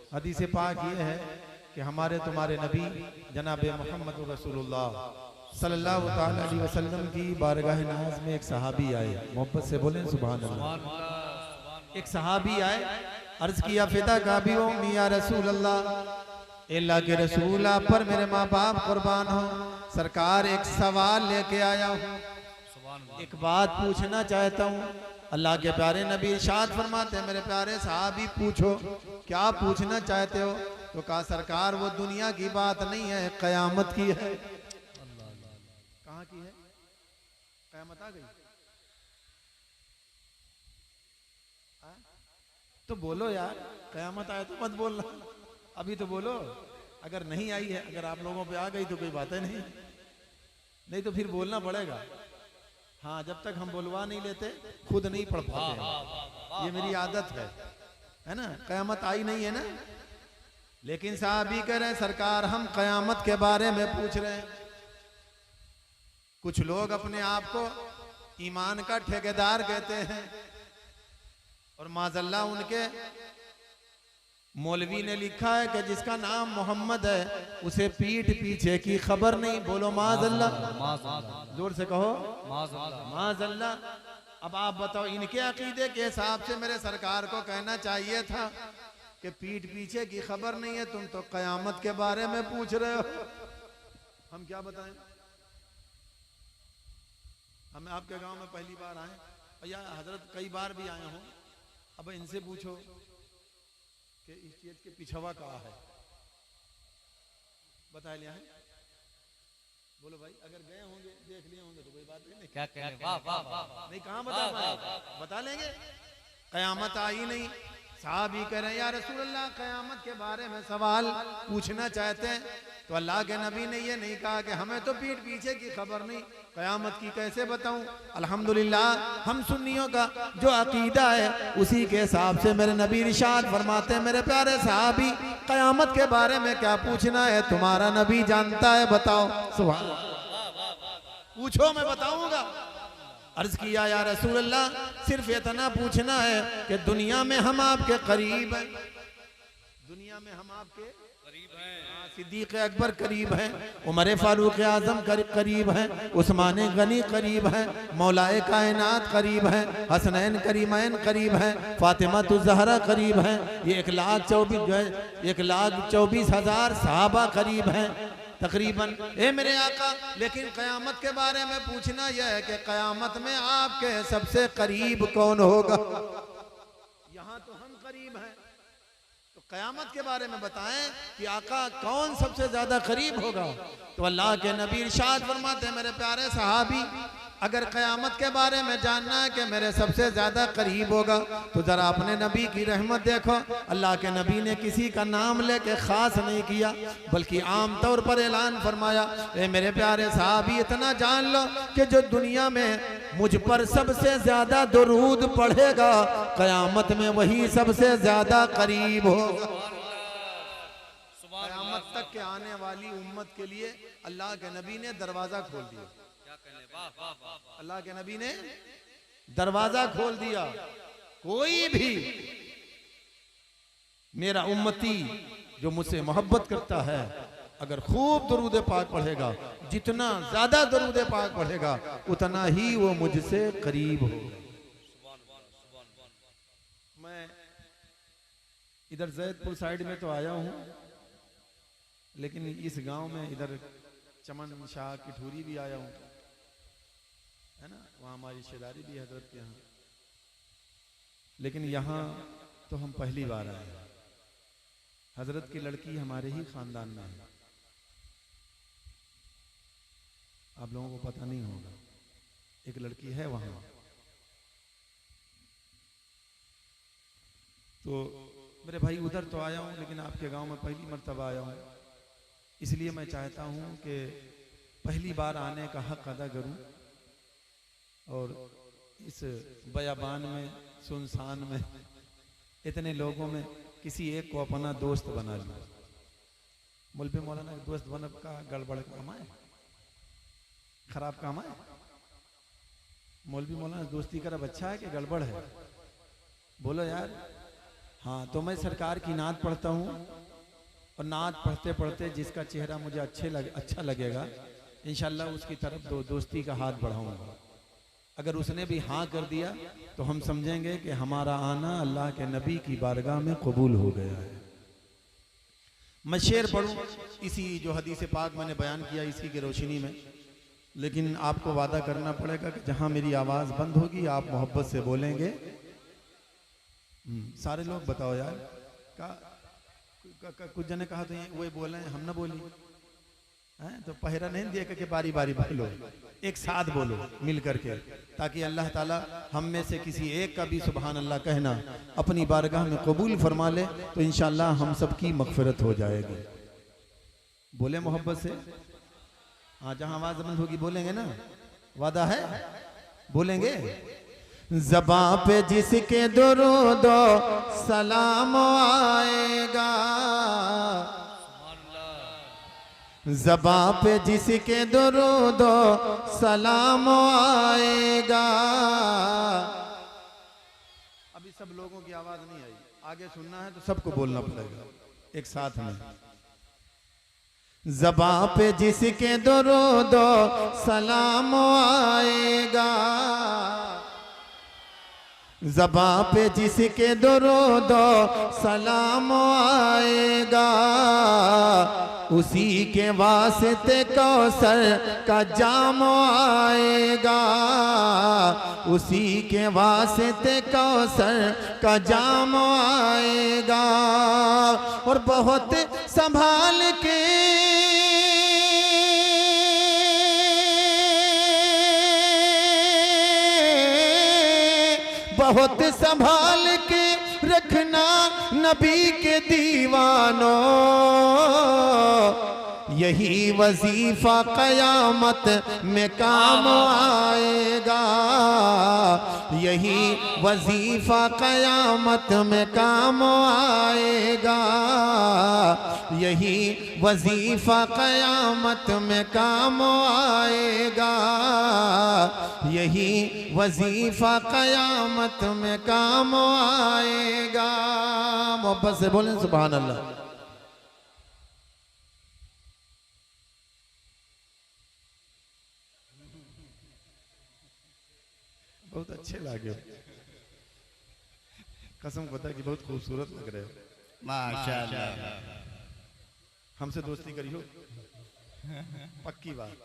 हदीस पाक ये है कि हमारे तुम्हारे नबी जनाब मोहम्मद रसूलुल्लाह सल्लल्लाहु ताला अलैहि वसल्लम की बारगाह नाज में एक सहाबी आए। मोहब्बत से बोलें सुभान अल्लाह। एक सहाबी आए, अर्ज किया फिदा का भी हो मिया रसूल अल्लाह, अल्लाह के रसूल आप पर मेरे माँ बाप कुर्बान हो। सरकार एक सवाल लेके आया हूँ, एक बात पूछना चाहता हूँ। अल्लाह के प्यारे नबी इरशाद फरमाते हैं मेरे प्यारे साहबी पूछो क्या पूछना चाहते हो। तो कहा सरकार वो दुनिया की बात नहीं है, कयामत की है। कहाँ की है? कयामत आ गई? तो बोलो यार, कयामत आए तो मत बोलना, अभी तो बोलो। अगर नहीं आई है, अगर आप लोगों पे आ गई तो कोई बात है नहीं तो फिर बोलना पड़ेगा। हाँ, जब तक हम बोलवा नहीं लेते खुद नहीं पढ़ पाते, ये मेरी आदत है ना। कयामत आई नहीं है ना, लेकिन साहब ही कह रहे हैं सरकार हम कयामत के बारे में पूछ रहे हैं। कुछ लोग अपने आप को ईमान का ठेकेदार कहते हैं और माज़अल्लाह उनके मौलवी ने लिखा है कि जिसका नाम मोहम्मद है उसे पीठ पीछे की खबर नहीं। बोलो माज़अल्लाह, जोर से कहो माज़अल्लाह। अब आप बताओ, इनके अकीदे के हिसाब से मेरे सरकार को कहना चाहिए था कि पीठ पीछे की खबर नहीं है, तुम तो कयामत के बारे में पूछ रहे हो। हम क्या बताएं? हम आपके गांव में पहली बार आए, भैया हजरत कई बार भी आए हो, अब इनसे पूछो कि इस चीज के पिछवा कहाँ है, बता लिया है? बोलो भाई, अगर गए होंगे देख लिए होंगे तो कोई बात नहीं। क्या कहने, वाह वाह वाह, नहीं कहाँ बता पाए? बता लेंगे। कयामत आई नहीं, साहब ही कह रहे हैं या रसूल अल्लाह कयामत के बारे में सवाल पूछना चाहते हैं। तो अल्लाह के नबी ने ये नहीं कहा कि हमें तो पीठ पीछे की खबर नहीं, कयामत की कैसे बताऊं। अल्हम्दुलिल्लाह हम सुन्नियों का जो अकीदा है उसी के हिसाब से मेरे नबी इरशाद फरमाते हैं मेरे प्यारे साहबी, कयामत के बारे में क्या पूछना है, तुम्हारा नबी जानता है, बताओ। सुभान अल्लाह। पूछो मैं बताऊंगा। अर्ज किया या रसूल अल्लाह सिर्फ इतना पूछना है कि दुनिया में हम आपके करीब हैं, दुनिया में हम आपके करीब हैं, सिद्दीक अकबर करीब हैं, उमर फारूक आजम करीब हैं, उस्मान गनी करीब हैं, मौलाए कायनात करीब हैं, हसनैन करीमैन करीब हैं, फातिमा ज़हरा करीब हैं, ये 1,24,000 सहाबा करीब हैं तकरीबन, ए मेरे आका। लेकिन कयामत के बारे में पूछना यह है कि कयामत में आपके सबसे करीब कौन होगा। यहाँ तो हम करीब हैं, तो कयामत के बारे में बताएं कि आका कौन सबसे ज्यादा करीब होगा। तो अल्लाह के नबी इरशाद फरमाते हैं मेरे प्यारे सहाबी, अगर कयामत के बारे में जानना है कि मेरे सबसे ज्यादा करीब होगा तो जरा अपने नबी की रहमत देखो। अल्लाह के नबी ने किसी का नाम लेके खास नहीं किया, बल्कि आम तौर पर ऐलान फरमाया, ए मेरे प्यारे साहबी इतना जान लो कि जो दुनिया में मुझ पर सबसे ज्यादा दुरूद पढ़ेगा कयामत में वही सबसे ज्यादा करीब होगा। कयामत तक के आने वाली उम्मत के लिए अल्लाह के नबी ने दरवाजा खोल दिया। अल्लाह के नबी ने दरवाजा खोल दिया। कोई भी मेरा उम्मती जो मुझसे मोहब्बत करता है अगर खूब दरूद पाक पढ़ेगा, जितना ज्यादा दरूद पाक पढ़ेगा उतना ही वो मुझसे करीब हो। मैं इधर जैदपुर साइड में तो आया हूं, लेकिन इस गांव में इधर चमन शाह की ठूरी भी आया हूं, है ना, वहाँ हमारी रिश्तेदारी भी हजरत के यहाँ। लेकिन यहाँ तो हम पहली बार आए हैं। हजरत की लड़की हमारे ही खानदान में है, आप लोगों को पता नहीं होगा, एक लड़की है वहाँ। तो मेरे भाई उधर तो आया हूँ, लेकिन आपके गांव में पहली मर्तबा आया हूँ, इसलिए मैं चाहता हूँ कि पहली बार आने का हक अदा करूँ और इस बयाबान में सुनसान में इतने लोगों में किसी एक को अपना दोस्त बना लूं। मौलवी मौलाना दोस्त बनब का गड़बड़ काम है, खराब काम है। मौलवी मौलाना दोस्ती करब अच्छा है कि गड़बड़ है? बोलो यार, हाँ, तो मैं सरकार की नात पढ़ता हूँ और नात पढ़ते पढ़ते जिसका चेहरा मुझे अच्छा लगेगा इंशाल्लाह उसकी तरफ दोस्ती का हाथ बढ़ाऊंगा। अगर उसने भी हाँ कर दिया तो हम समझेंगे कि हमारा आना अल्लाह के नबी की बारगाह में कबूल हो गया है। मैं शेर पढ़ूं इसी जो हदीस पाक मैंने बयान किया इसी की रोशनी में, लेकिन आपको वादा करना पड़ेगा कि जहां मेरी आवाज़ बंद होगी आप मोहब्बत से बोलेंगे। सारे लोग बताओ यार, कुछ जने कहा तो वही बोले हम ना बोली हैं, तो पहरा नहीं दिया कि बारी बारी बोलो, एक साथ बोलो मिल करके, ताकि अल्लाह ताला हम में से किसी एक का भी सुभान अल्लाह कहना अपनी बारगाह में कबूल फरमा ले तो इंशाअल्लाह हम सबकी मगफिरत हो जाएगी। बोले मोहब्बत से, हाँ जहां आवाज बंद होगी बोलेंगे ना, वादा है बोलेंगे। ज़बां पे जिसके दुरूद सलाम आएगा, ज़बां पे जिसके दुरूद सलाम आएगा। अभी सब लोगों की आवाज नहीं आई, आगे सुनना है तो सबको बोलना पड़ेगा एक साथ में। ज़बां पे जिसके दुरूद सलाम आएगा, ज़बां पे जिसके दुरूद सलाम आएगा, उसी के वास्ते कौसर का जाम आएगा, उसी के वास्ते कौसर का जाम आएगा। और बहुत संभाल के बहुत संभाल के रखना नबी के दीवानों, यही वजीफा कयामत में काम आएगा, यही वजीफा कयामत में काम आएगा, यही वजीफा कयामत में काम आएगा, यही वजीफा कयामत में काम आएगा। मोहब्बत से बोलें सुभान अल्लाह। बहुत अच्छे लगे, कसम खुदा की बहुत खूबसूरत लग रहे हो माशाअल्लाह। हमसे दोस्ती करियो, पक्की बात,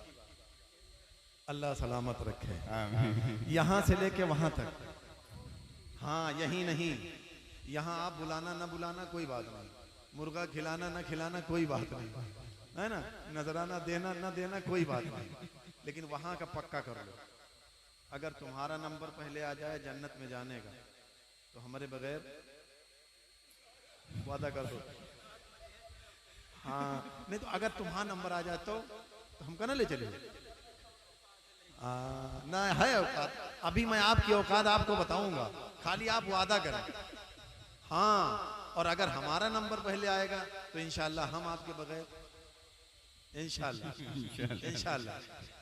अल्लाह सलामत रखे यहाँ से लेके वहां तक। हाँ यही नहीं, यहाँ आप बुलाना ना बुलाना कोई बात नहीं, मुर्गा खिलाना ना खिलाना कोई बात नहीं, है ना, नजराना देना ना देना कोई बात नहीं, लेकिन वहां का पक्का कर लो। अगर तुम्हारा नंबर पहले आ जाए जन्नत में जाने का तो हमारे बगैर वादा कर दो। हाँ नहीं तो अगर तुम्हारा नंबर आ जाए तो हम कहना ले चले ना है औकात। अभी मैं आपकी औकात आपको बताऊंगा, खाली आप वादा करें। हाँ और अगर हमारा नंबर पहले आएगा तो इंशाल्लाह हम आपके बगैर इंशाल्लाह इंशाल्लाह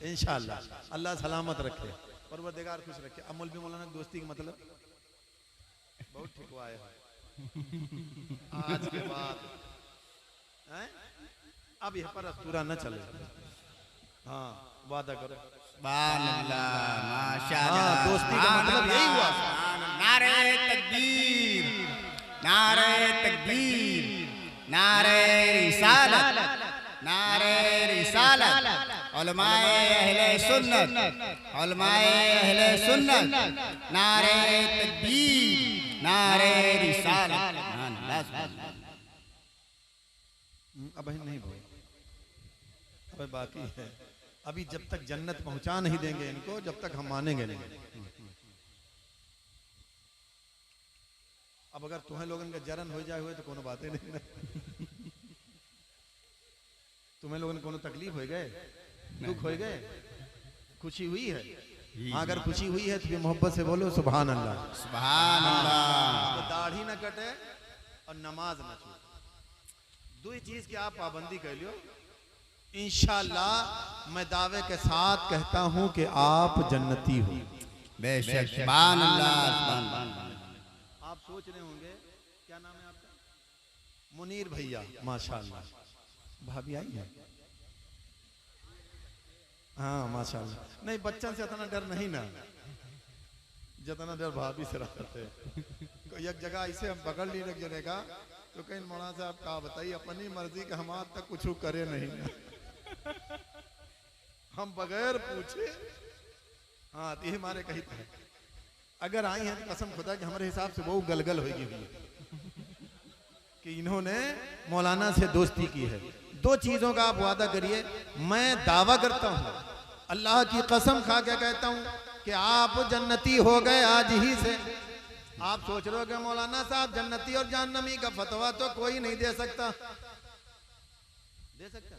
इंशाल्लाह अल्लाह सलामत रखे, परवरदिगार खुश रखे। अमूल भी मौलाना दोस्ती का मतलब बहुत ठिकवाए है आज के बाद हैं? अब यह पर पूरा न चले। हाँ वादा करो माशाअल्लाह, दोस्ती का मतलब यही हुआ। नारे तकबीर, नारे तकबीर, नारे रिसालत, नारे रिसालत, उलमाए अहले सुन्नत, उलमाए अहले सुन्नत, नारे तकबीर, नारे रिसालत। अब नहीं बोल, अब बाकी है। अभी जब तक जन्नत पहुंचा नहीं देंगे इनको, जब तक हम मानेंगे नहीं। अब अगर तुम्हें लोगों का जरन हो जाए हुए तो कोनो बातें नहीं ना। तुम्हें लोगों को कोनो तकलीफ हो गए, दुख हो गए, खुशी हुई है? हाँ अगर खुशी हुई है तो भी मोहब्बत से बोलो सुभान अल्लाह, सुभान अल्लाह। तो दाढ़ी ना कटे और नमाज ना छूटे, दो ही चीज की आप पाबंदी कर लियो, इंशाअल्लाह मैं दावे के साथ कहता हूं कि आप जन्नती हो। बेशक सुभान अल्लाह। आप सोच रहे होंगे कि क्या नाम है आपका? मुनीर भैया, माशाल्लाह। भाभी आई है? हाँ माशाल्लाह। नहीं, बच्चों से इतना डर नहीं ना, जितना डर भाभी से रहते हैं। एक जगह ऐसे हम पकड़ ली लग जने का, तो कहीं मौलाना साहब कहा बताइए अपनी मर्जी का, हम आज तक कुछ करे नहीं हम बगैर पूछे। हाँ, तो ये हमारे कही था, अगर आई हैं तो कसम खुदा कि हमारे हिसाब से वो गलगल होगी कि इन्होंने मौलाना से दोस्ती की है। दो चीजों का आप वादा करिए। मैं दावा करता हूँ, अल्लाह की कसम खा के कहता हूँ कि आप जन्नती हो गए आज ही से। आप सोच रहे हो कि मौलाना साहब जन्नती और जहन्नमी का फतवा तो कोई नहीं दे सकता। दे सकता?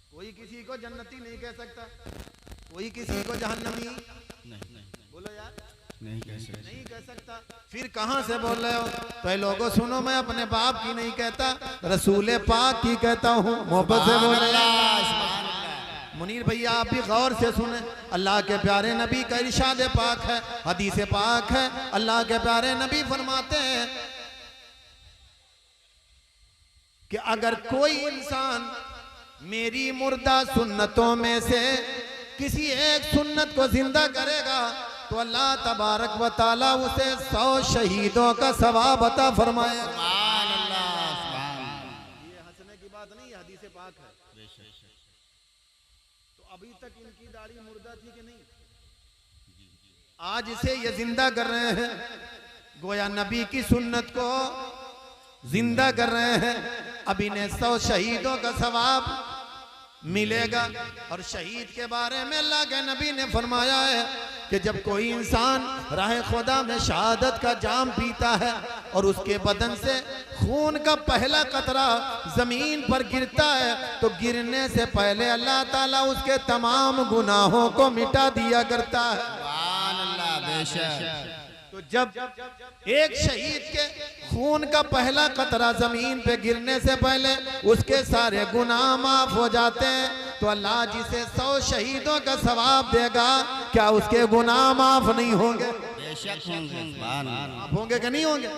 कोई किसी को जन्नती नहीं कह सकता, कोई किसी को जहन्नमी नहीं, बोलो यार, नहीं कह सकता। फिर कहां से बोल रहे हो? तो लोगों सुनो, मैं अपने बाप की नहीं कहता, रसूल पाक की कहता हूँ, मोहब्बत से बोल रहे हैं। मुनीर भैया आप भी गौर से सुने, अल्लाह के प्यारे नबी का इरशाद पाक है, हदीस पाक है। अल्लाह के प्यारे नबी फरमाते हैं कि अगर कोई इंसान मेरी मुर्दा सुन्नतों में से किसी एक सुन्नत को जिंदा करेगा तो अल्लाह तबारक व ताला उसे 100 शहीदों का सवाब अता फरमाए। सुभान अल्लाह, ये हंसने की बात नहीं, हदीस पाक है। तो अभी तक इनकी दाढ़ी मुर्दा थी कि नहीं? आज इसे ये जिंदा कर रहे हैं, गोया नबी की सुन्नत को जिंदा कर रहे हैं। अब इन्हें 100 शहीदों का सवाब मिलेगा। और शहीद के बारे में अल्लाह के नबी ने फरमाया है कि जब कोई इंसान राह खुदा में शहादत का जाम पीता है और उसके बदन से खून का पहला कतरा जमीन पर गिरता है तो गिरने से पहले अल्लाह ताला उसके तमाम गुनाहों को मिटा दिया करता है। सुभान अल्लाह, बेशक। तो जब एक शहीद के खून का पहला कतरा जमीन पे गिरने से पहले उसके सारे गुनाह माफ हो जाते हैं तो अल्लाह जिसे 100 शहीदों का सवाब देगा, क्या उसके गुनाह माफ नहीं होंगे? बेशक होंगे। सुभान अल्लाह, माफ होंगे कि नहीं होंगे?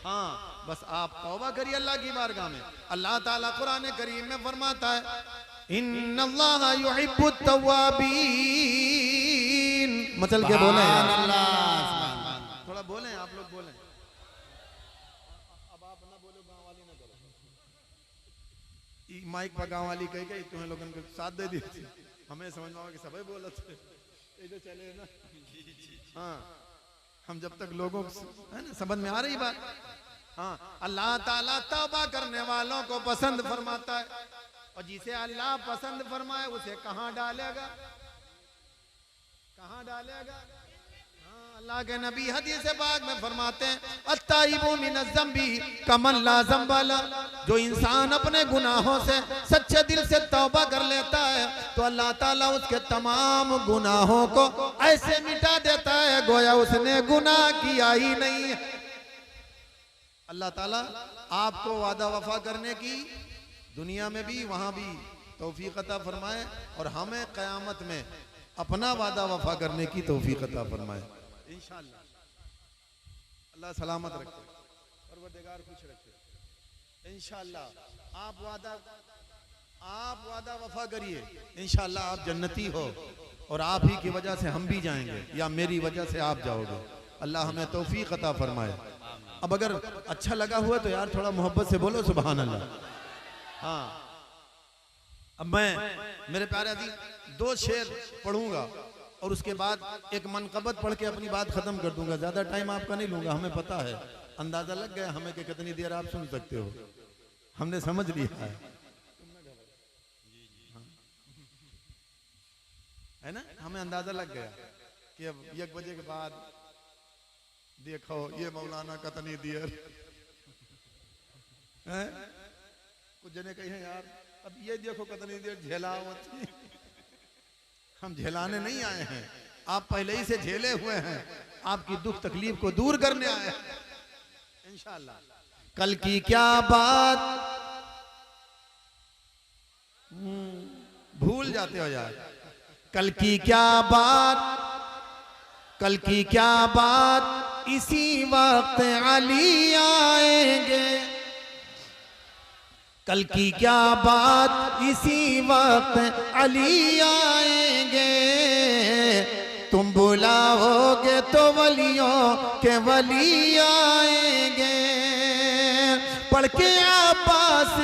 हाँ, बस आप तौबा करिए अल्लाह की बारगाह में। अल्लाह ताला कुरान करीम में फरमाता है, इन्नल्लाह युहिब्बुत तव्वाबीन। मचल के बोले, थोड़ा बोले, आप लोग बोले। अब आप ना बोलो, गांव वाली ना करो। माइक पर गांव वाली कह गई, तुम्हें लोगों को साथ दे दी, हमें समझ में आओ कि सभी बोलत ये जो चले ना। हाँ, हम जब तक लोगों है ना समझ में आ रही बात। हाँ, अल्लाह ताला तौबा करने वालों को पसंद फरमाता है और जिसे अल्लाह पसंद फरमाए उसे कहाँ डालेगा? कहाँ डालेगा? अल्लाह के नबी हदीस पाक में फरमाते हैं, अत्ताइबु मिनज़ ज़म्बी कमन ला ज़म्बा ला। जो इंसान अपने गुनाहों से सच्चे दिल से तौबा कर लेता है तो अल्लाह ताला उसके तमाम गुनाहों को ऐसे मिटा देता है गोया उसने गुनाह किया ही नहीं है। अल्लाह ताला आपको वादा वफा करने की दुनिया में भी वहां भी तौफीक अता फरमाए और हमें क़यामत में अपना वादा वफा करने की तौफीक अता फरमाए इंशाअल्लाह। अल्लाह सलामत रखे, परवरदिगार खुश रखे इंशाअल्लाह। आप वादा वफा करिए, इंशाअल्लाह आप जन्नती हो और आप ही की वजह से हम भी जाएंगे या मेरी वजह से आप जाओगे। अल्लाह हमें तौफीक अता फरमाए। अब अगर अच्छा लगा हुआ तो यार थोड़ा मोहब्बत से बोलो सुभान अल्लाह। हाँ, अब मैं मेरे प्यारे अजीज 2 शेर पढ़ूंगा और उसके बाद एक मनकबत पढ़ के अपनी बात खत्म कर दूंगा। ज्यादा टाइम आपका नहीं लूंगा, हमें पता है, अंदाजा लग गया हमें कि कितनी देर आप सुन सकते हो, हमने समझ लिया है ना, हमें अंदाजा लग गया कि अब 1 बजे के बाद देखो ये मौलाना कितनी देर है। कुछ जने कहे यार अब ये देखो कितनी देर झेलावत। हम झेलाने नहीं आए हैं, आप पहले ही से झेले हुए हैं, आपकी दुख तकलीफ को दूर करने आए हैं इंशाअल्लाह। कल की क्या बात भूल जाते हो यार। कल की क्या बात, कल की क्या बात इसी वक्त अली आएंगे, कल की क्या बात इसी वक्त अली आएंगे, तुम बुलाओगे तो वलियों के वली आएंगे। पढ़ के अब्बास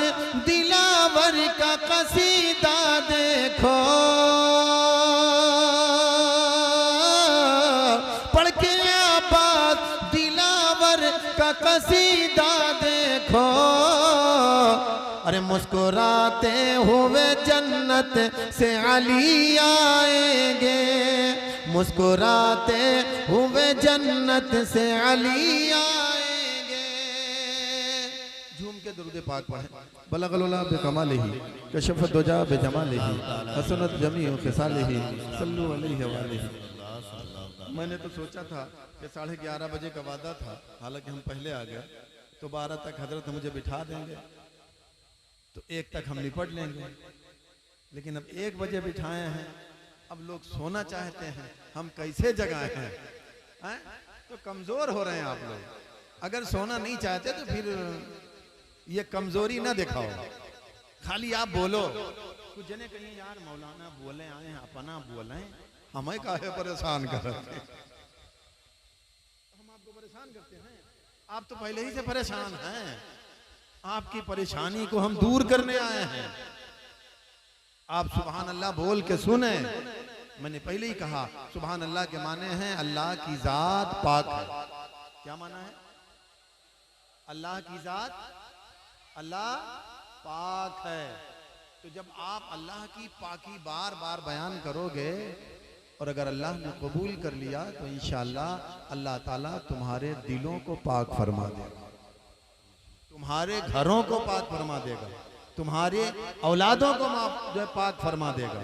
दिलावर का कसीदा देखो, पढ़ के अब्बास दिलावर का कसीदा देखो, अरे मुस्कुराते हुए जन्नत से अली आएंगे, मुस्कुराते हुए जन्नत से अली आएंगे। झूम के दुरूद पाक पढ़े। बलगल बेकमालिही कशफत दुजा बेजमालिही हसनत जमीउ खिसालिही सल्लु अलैहि व आलिही। मैंने तो सोचा था कि 11:30 बजे का वादा था, हालांकि हम पहले आ गए, तो 12 तक हजरत मुझे बिठा देंगे तो 1 तक हम निपट लेंगे, लेकिन अब 1 बजे बिठाए हैं, अब लोग सोना चाहते हैं, हम कैसे जगाए हैं? तो कमजोर हो रहे हैं आप लोग। अगर सोना नहीं चाहते तो फिर ये कमजोरी ना दिखाओ, खाली आप बोलो। कुछ जने कहीं यार मौलाना बोले आए हैं, अपना बोले, हमें काहे परेशान कर रहे हैं? हम आपको परेशान करते हैं? आप तो पहले ही से परेशान हैं, आपकी परेशानी को हम दूर करने आए हैं। आप सुभान अल्लाह बोल के सुने। मैंने पहले ही कहा सुभान अल्लाह के माने हैं अल्लाह की जात पाक है। क्या माना है? अल्लाह की जात अल्लाह पाक है। तो जब आप अल्लाह की पाकी बार बार बयान करोगे और अगर अल्लाह ने कबूल कर लिया तो इंशाअल्लाह अल्लाह ताला तुम्हारे दिलों को पाक फरमा देगा, तुम्हारे घरों को पाक फरमा देगा, तुम्हारे औलादों को जो है पाक फरमा देगा।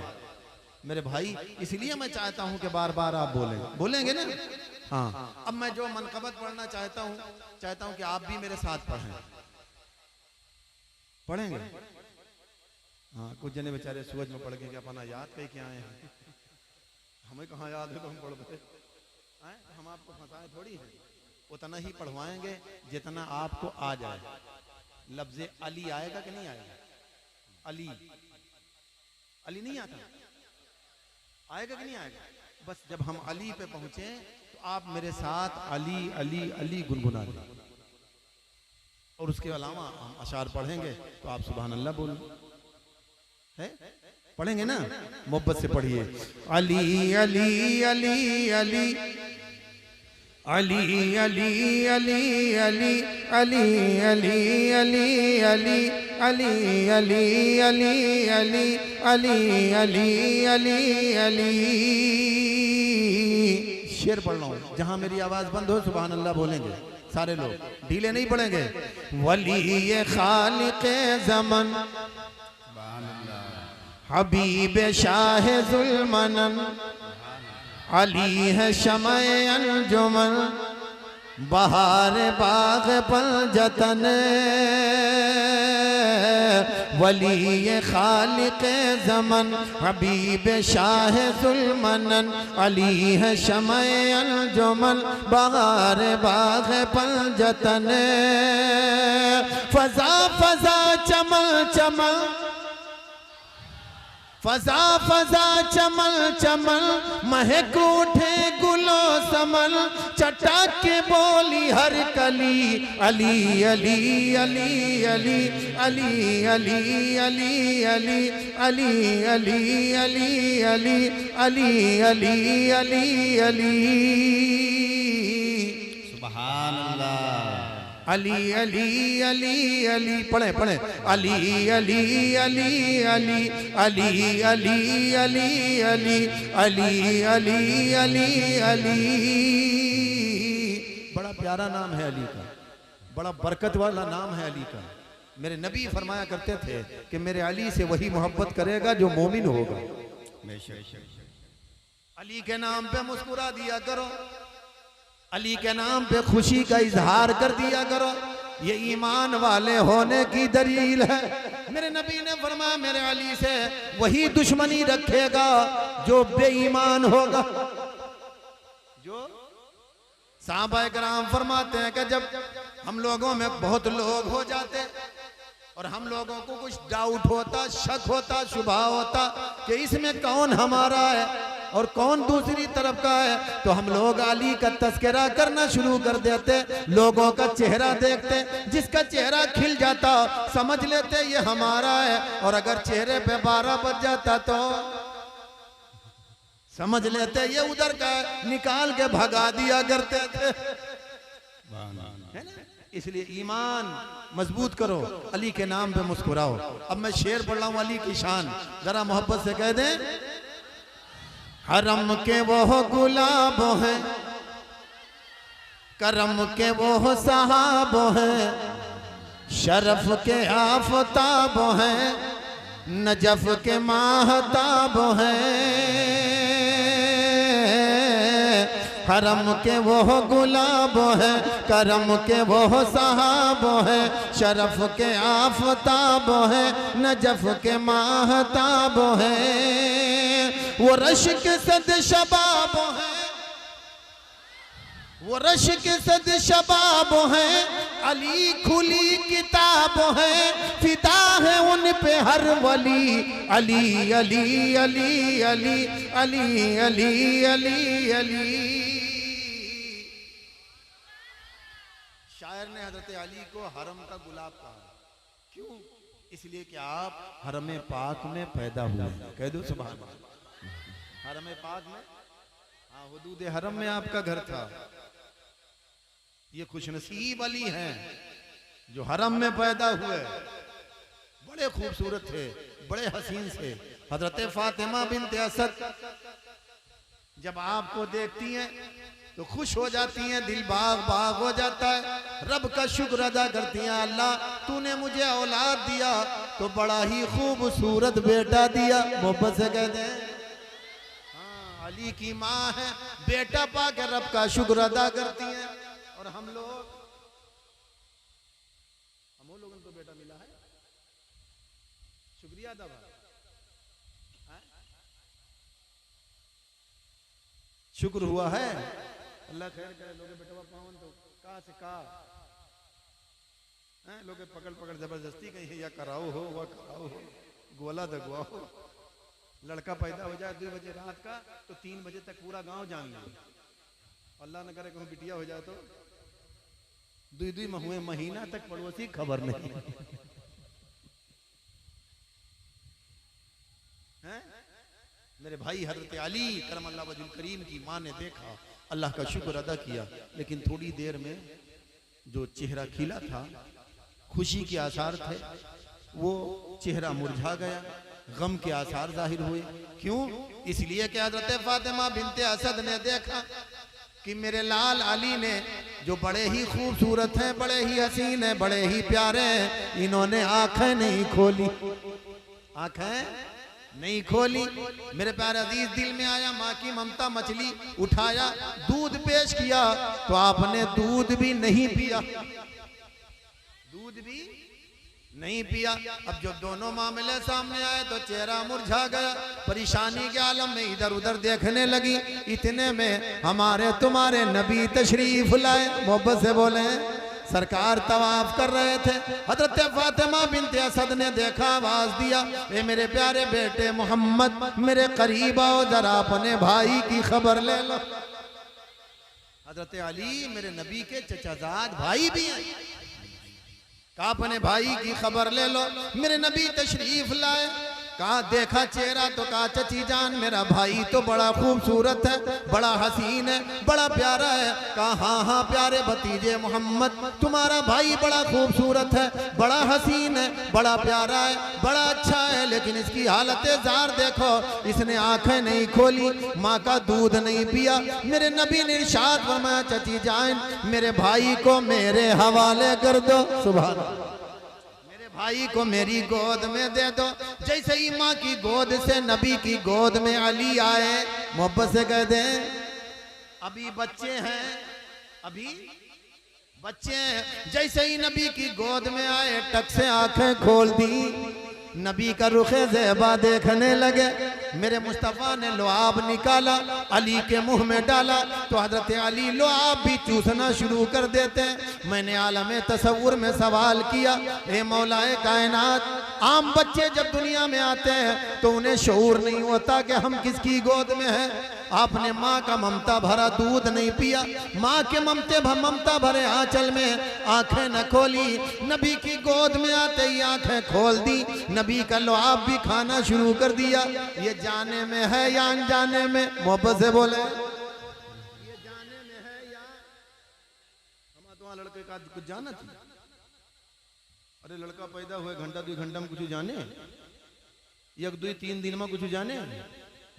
मेरे भाई, इसलिए मैं चाहता हूं कि बार बार आप बोलेंगे ना। हाँ, अब मैं जो मनकबत पढ़ना चाहता हूं कि आप भी मेरे साथ पढ़ेंगे। हाँ, कुछ जने बेचारे सूरज में पढ़ के अपना याद कहीं क्या आए हैं, हमें कहाँ याद है तो हम पढ़ दे। हम आपको फंसाए थोड़ी है, उतना ही पढ़वाएंगे जितना आपको आ जाए। लफ्ज़ अली आएगा कि नहीं आएगा? अली अली नहीं आता, आएगा कि नहीं आएगा? बस जब हम अली पे पहुंचे तो आप मेरे साथ अली अली अली गुनगुना दें, और उसके अलावा हम अशार पढ़ेंगे तो आप सुभान अल्लाह बोल है पढ़ेंगे ना, मोहब्बत से पढ़िए। अली अली अली अली अली अली अली अली अली अली अली अली अली अली अली अली अली अली अली। शेर पढ़ रहा हूँ, जहां मेरी आवाज बंद हो सुभान अल्लाह बोलेंगे सारे लोग, ढीले नहीं पढ़ेंगे। वली खालिक़े ज़मन हबीब शाह ज़ुल्मनन, अली है शमए अंजुमन, बहार बाग पंजतन। वली खालिक़े ज़मन हबीब शाह ज़ुल्मनन, अली है शमए अंजुमन, बहार बाग पंजतन। फजा फजा चमल चमल, फजा फजा चमल चमल, महक उठे गुलो समल, चटक के बोली हर कली। अली अली अली अली अली अली अली अली अली अली अली अली अली अली अली अली। सुभान अल्लाह। अली अली अली अली पढ़े पढ़े। अली अली अली अली अली अली अली अली अली अली अली अली। बड़ा प्यारा नाम है अली का, बड़ा बरकत वाला नाम है अली का। मेरे नबी फरमाया करते थे कि मेरे अली से वही मोहब्बत करेगा जो मोमिन होगा। अली के नाम पे मुस्कुरा दिया करो, अली के नाम पे खुशी का इजहार कर दिया करो, ये ईमान वाले होने की दलील है। मेरे नबी ने फरमाया मेरे अली से वही दुश्मनी रखेगा जो बेईमान होगा, जो साहबा कराम फरमाते हैं कि जब हम लोगों में बहुत लोग हो जाते और हम लोगों को कुछ डाउट होता, शक होता, शुबहा होता कि इसमें कौन हमारा है और कौन दूसरी तरफ का है, तो हम लोग अली का तस्करा करना शुरू कर देते। लोगों का चेहरा देखते, जिसका चेहरा खिल जाता समझ लेते ये हमारा है, और अगर चेहरे पे 12 बज जाता तो समझ लेते ये उधर का है, निकाल के भगा दिया करते थे, है ना। इसलिए ईमान मजबूत करो, अली के नाम पे मुस्कुराओ। अब मैं शेर पढ़ रहा हूं अली की शान, जरा मोहब्बत से कह दें। हरम के वो गुलाब हैं, करम के वो सहाब हैं, शरफ के आफताब हैं, नजफ के माहताब हैं। हरम के वो गुलाब है, करम के वो सहाब है, शरफ के आफताब है, नजफ के माहताब है। वो रश के सद शबाब है, वो रश के सद शबाब है, अली खुली किताब है, फिदा है उन पे हर वली। अली अली अली अली अली अली अली अली। शायर ने हजरत अली को हरम का गुलाब कहा, क्यों? इसलिए कि आप हरम पाक में पैदा हुए। कह दो सुभान अल्लाह। हरम पाक में, हाँ, हुदूद हरम में आपका घर था। ये खुशनसीब अली हैं जो हरम में पैदा हुए। बड़े खूबसूरत थे, बड़े हसीन थे। हजरत फातिमा बिन्त असद जब आपको देखती हैं तो खुश हो जाती हैं, दिल बाग बाग हो जाता है, रब का शुक्र अदा करती हैं। अल्लाह तूने मुझे औलाद दिया तो बड़ा ही खूबसूरत बेटा दिया। मोहब्बत से कहते हैं हाँ, अली की माँ है, बेटा पाके रब का शुक्र अदा करती हैं। और हम लोगों को बेटा मिला है, शुक्रिया अदा भाई, शुक्र हुआ है। अल्लाह खैर करे। लोग बेटवा पावन तो कहाँ से कहा लोग पकड़ पकड़ जबरदस्ती कहीं या कराओ हो वह कराओ हो, गोला दगवाओ। लड़का पैदा हो जाए 2 बजे रात का तो 3 बजे तक पूरा गांव जान ले। अल्लाह न करे कहूँ बिटिया हो जाए तो 2 महीने महीना तक पड़ोसी खबर नहीं है। मेरे भाई हजरत अली करमल्लाहु वजहुल करीम की माँ ने देखा, अल्लाह का शुक्र अदा किया, लेकिन थोड़ी देर में जो चेहरा खिला था, खुशी के आसार थे, वो चेहरा मुरझा गया, गम के आसार जाहिर हुए। क्यों? इसलिए कि हजरत फातिमा बिन्ते असद ने देखा कि मेरे लाल अली ने जो बड़े ही खूबसूरत हैं, बड़े ही हसीन हैं, बड़े ही प्यारे हैं, इन्होंने आंखें नहीं खोली, आंखें नहीं खोली। मेरे प्यारे अजीज, दिल में आया, माँ की ममता मछली उठाया, दूध पेश किया तो आपने दूध भी नहीं पिया, दूध भी नहीं पिया। अब जब दोनों मामले सामने आए तो चेहरा मुरझा गया, परेशानी के आलम में इधर उधर देखने लगी। इतने में हमारे तुम्हारे नबी तशरीफ लाए। मोहब्बत से बोले, सरकार तवाफ कर रहे थे। हजरत फातिमा बिन्ते असद ने देखा, आवाज दिया, ए मेरे प्यारे बेटे मोहम्मद, मेरे करीब आओ, जरा अपने भाई की खबर ले लो। हजरत अली मेरे नबी के चचाजाद भाई भी हैं, कहा अपने भाई की खबर ले लो। मेरे नबी तशरीफ लाए, कहा देखा चेहरा तो कहा चची जान मेरा भाई तो बड़ा खूबसूरत है, बड़ा हसीन है, बड़ा प्यारा है। कहा हाँ हाँ प्यारे भतीजे मोहम्मद, तुम्हारा भाई बड़ा खूबसूरत है, बड़ा हसीन है, बड़ा प्यारा है, बड़ा अच्छा है, लेकिन इसकी हालत ज़ार देखो, इसने आंखें नहीं खोली, माँ का दूध नहीं पिया। मेरे नबी ने इरशाद फरमाया, चची जान मेरे भाई को मेरे हवाले कर दो। सुभान, भाई को मेरी गोद में दे दो। जैसे ही माँ की गोद से नबी की गोद में अली आए, मोहब्बत से कह दें, अभी बच्चे हैं, अभी बच्चे हैं। जैसे ही नबी की गोद में आए, टक से आंखें खोल दी, नबी का रुखे ज़ेबा देखने लगे। मेरे मुस्तफ़ा ने लुआब निकाला, अली के मुंह में डाला तो हजरत अली लुआब भी चूसना शुरू कर देते हैं। मैंने आलम तसव्वुर में सवाल किया, ए मौलाए कायनात, आम बच्चे जब दुनिया में आते हैं तो उन्हें शऊर नहीं होता कि हम किसकी गोद में हैं। आपने माँ का ममता भरा दूध नहीं पिया, माँ के ममता भरे आंचल में आंखें न खोली, नबी की गोद में आते ही आंखें खोल दी, नबी का लुआब भी खाना शुरू कर दिया। ये जाने में है या अनजाने में? मोहब्बत से बोले, ये जाने में है या हम तुम्हारा लड़के का कुछ जाना थी? अरे लड़का पैदा हुए घंटा 2 घंटा में कुछ जाने, 1-2-3 दिन में कुछ जाने?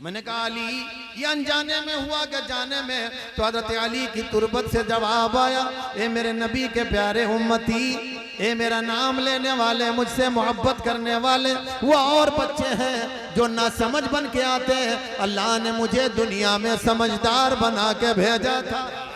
मैंने कहा अली ये अनजाने में हुआ क्या जाने में? तो हज़रत अली की तुरबत से जवाब आया, ए मेरे नबी के प्यारे उम्मती, ए मेरा नाम लेने वाले, मुझसे मोहब्बत करने वाले, वो और बच्चे हैं जो ना समझ बन के आते हैं। अल्लाह ने मुझे दुनिया में समझदार बना के भेजा था।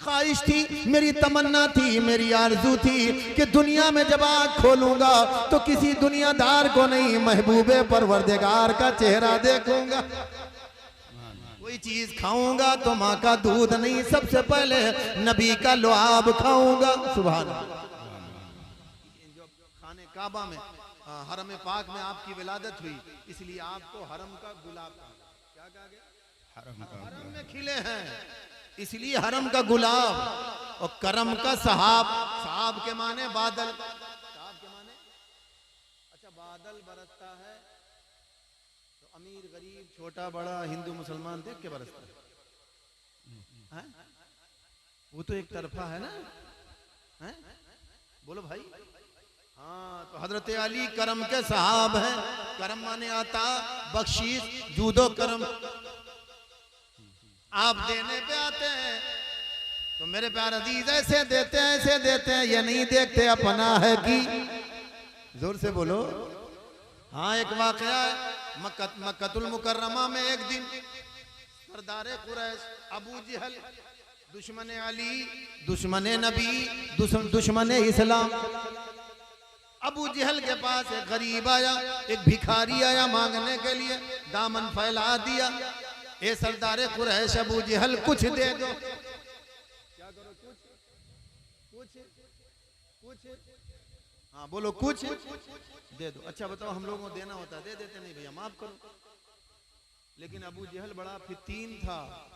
ख्वाहिश थी, मेरी तमन्ना थी, मेरी आरज़ू थी कि दुनिया में जब आँख खोलूंगा तो किसी दुनियादार को नहीं, महबूबे परवरदिगार का चेहरा देखूंगा। कोई चीज खाऊंगा तो माँ का दूध नहीं, सबसे पहले नबी का लुआब खाऊंगा। सुभान अल्लाह। खाने काबा में, हरम पाक में आपकी विलादत हुई, इसलिए आपको हरम का गुलाब कहा। क्या कहा गया? हरम में खिले हैं इसलिए हरम का गुलाब। और करम का सहाब, सहाब के माने बादल, सहाब के माने, अच्छा बादल बरसता है तो अमीर गरीब छोटा बड़ा हिंदू मुसलमान देख के बरसता है? वो तो एक तरफा है ना, है? बोलो भाई। हाँ, तो हजरत अली करम के सहाब हैं। करम माने आता, बख्शीश, जूदो करम। आप देने पे आते हैं तो मेरे प्यार अजीज ऐसे देते हैं, ऐसे देते हैं, ये नहीं देखते अपना है कि। जोर से बोलो। हाँ, एक वाकया है मक्कतुल मुकर्रमा में। एक दिन सरदारे कुरैश अबू जहल, दुश्मन अली, दुश्मन नबी, दुश्मन इस्लाम, अबू जहल के पास एक गरीब आया, एक भिखारी आया मांगने के लिए, दामन फैला दिया। ए सरदारे कुरैश अबू जहल कुछ दे दो। क्या करो? कुछ। हाँ बोलो, कुछ दे दो। अच्छा बताओ, हम लोगों को देना होता है, दे देते नहीं भैया माफ करो। लेकिन अबू जहल बड़ा फितीन था।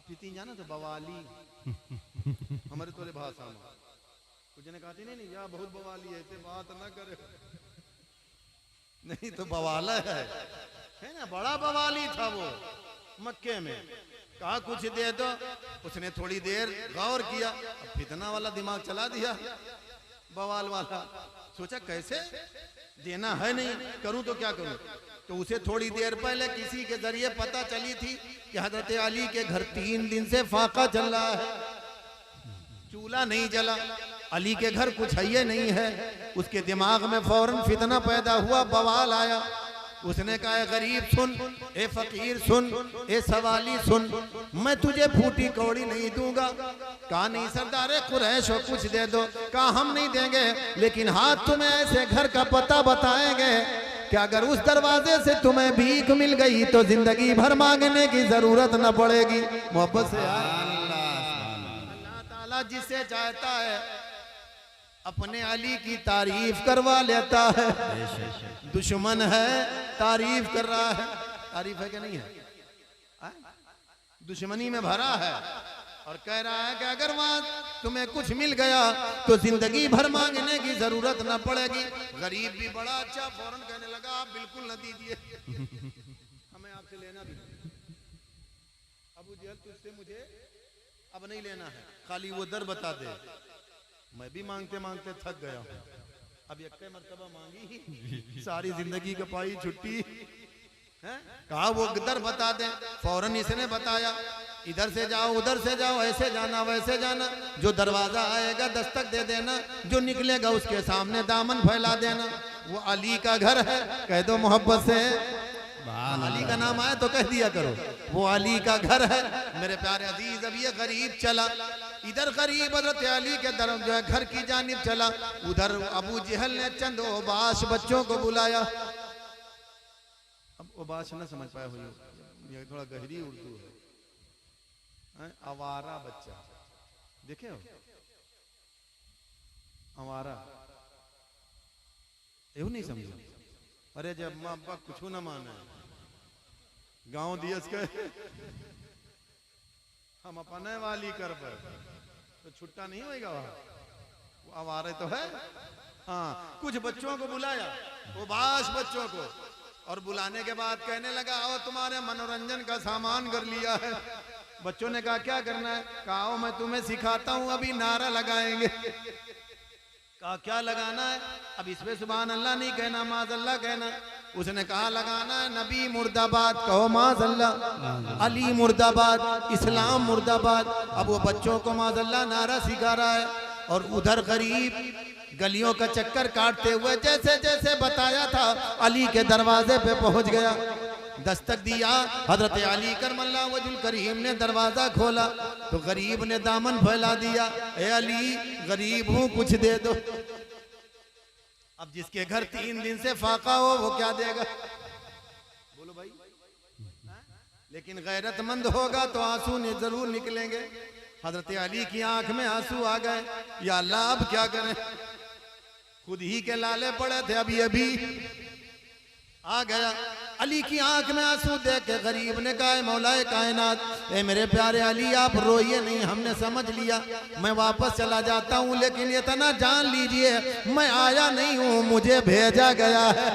फितीन जाना तो बवाली हमारे तोले भाषा में कुछ ने कहते नहीं यार बहुत बवाली है, ऐसे बात ना करे, नहीं तो बवाला है ना, बड़ा बवाली था वो। मक्के में कहा कुछ दे दो, उसने थोड़ी देर गौर किया, अब फितना वाला दिमाग चला दिया, बवाल वाला। सोचा कैसे देना है, नहीं करूं तो क्या करूं। तो उसे थोड़ी देर पहले किसी के जरिए पता चली थी कि हजरत अली के घर 3 दिन से फाका चल रहा है, चूल्हा नहीं जला, अली के घर कुछ है नहीं है। उसके दिमाग में फौरन फितना पैदा हुआ, बवाल आया। उसने कहा, ए गरीब सुन, ए फकीर सुन, ए सवाली सुन, मैं तुझे फूटी कौड़ी नहीं दूंगा। कहा नहीं सरदार कुरैश हो, कुछ दे दो। कहा हम नहीं देंगे, लेकिन हाथ तुम्हें ऐसे घर का पता बताएंगे कि अगर उस दरवाजे से तुम्हें भीख मिल गई तो जिंदगी भर मांगने की जरूरत न पड़ेगी। मोहब्बत से अल्लाह ताला जिसे चाहता है अपने अली की तारीफ करवा लेता है। दुश्मन है तारीफ कर रहा है, तारीफ है कि नहीं है? दुश्मनी में भरा है और कह रहा है कि अगर वहां तुम्हें कुछ मिल गया तो जिंदगी भर मांगने की जरूरत न पड़ेगी। गरीब भी बड़ा अच्छा फौरन कहने लगा, आप बिल्कुल न दीजिए, हमें आपसे लेना भी नहीं। अबू जहल तुझसे मुझे अब नहीं लेना है, खाली वो दर बता दे। मैं भी मांगते मांगते थक गया हूँ, अब एक मरतबा मांगी ही, सारी जिंदगी का पाई छुट्टी है। कहा वो दर बता दे, फौरन इसने बताया, इधर से जाओ उधर से जाओ, ऐसे जाना वैसे जाना, जो दरवाजा आएगा दस्तक दे देना, जो निकलेगा उसके सामने दामन फैला देना। वो अली का घर है, कह दो मोहब्बत से, अली का नाम आए तो कह दिया करो, वो अली का घर है। मेरे प्यारे अजीज, अब ये गरीब चला, इधर गरीब हजरत अली के जो है घर की जानिब चला, उधर अबू जहल ने चंद बाश बच्चों को बुलाया। अब वो बात न समझ पाए हुई, ये थोड़ा गहरी उर्दू है। आवारा बच्चा देखे हो, आवारा એવું नहीं समझो। अरे जब माँ बाप कुछ न माने गांव दियस के हम अपने वाली कर पर तो छुट्टा नहीं होएगा वहां, वो आवारे तो है। हाँ, कुछ बच्चों को बुलाया, वो बास बच्चों को, और बुलाने के बाद कहने लगा आओ तुम्हारे मनोरंजन का सामान कर लिया है। बच्चों ने कहा क्या करना है? कहा आओ मैं तुम्हें सिखाता हूं, अभी नारा लगाएंगे। कहा क्या लगाना है? अब इसमें सुभान अल्लाह नहीं कहना, माज़ल्लाह कहना। उसने कहा लगाना है नबी मुर्दाबाद, कहो माज़ल्लाह, अली मुर्दाबाद, इस्लाम मुर्दाबाद। अब वो बच्चों को माज़ल्लाह नारा सिखा रहा है, और उधर गरीब गलियों का चक्कर काटते हुए जैसे जैसे बताया था अली के दरवाजे पे पहुंच गया। दस्तक दिया, हजरत अली करमल्लाहु वजहुल करीम ने दरवाजा खोला तो गरीब ने दामन फैला दिया, ए अली गरीब हूं कुछ दे दो। अब जिसके घर 3 दिन से फाका हो वो क्या देगा? बोलो भाई। लेकिन गैरतमंद होगा तो आंसू जरूर निकलेंगे। हजरत अली की आंख में आंसू आ गए, या अल्लाह अब क्या करें, खुद ही के लाले पड़े थे, अभी अभी आ गया। अली की आंख में आंसू देख के गरीब ने कहा मौलाए कायनात, ए मेरे प्यारे अली आप रोइए नहीं, हमने समझ लिया, मैं वापस चला जाता हूँ, लेकिन इतना जान लीजिए मैं आया नहीं हूँ, मुझे भेजा गया है।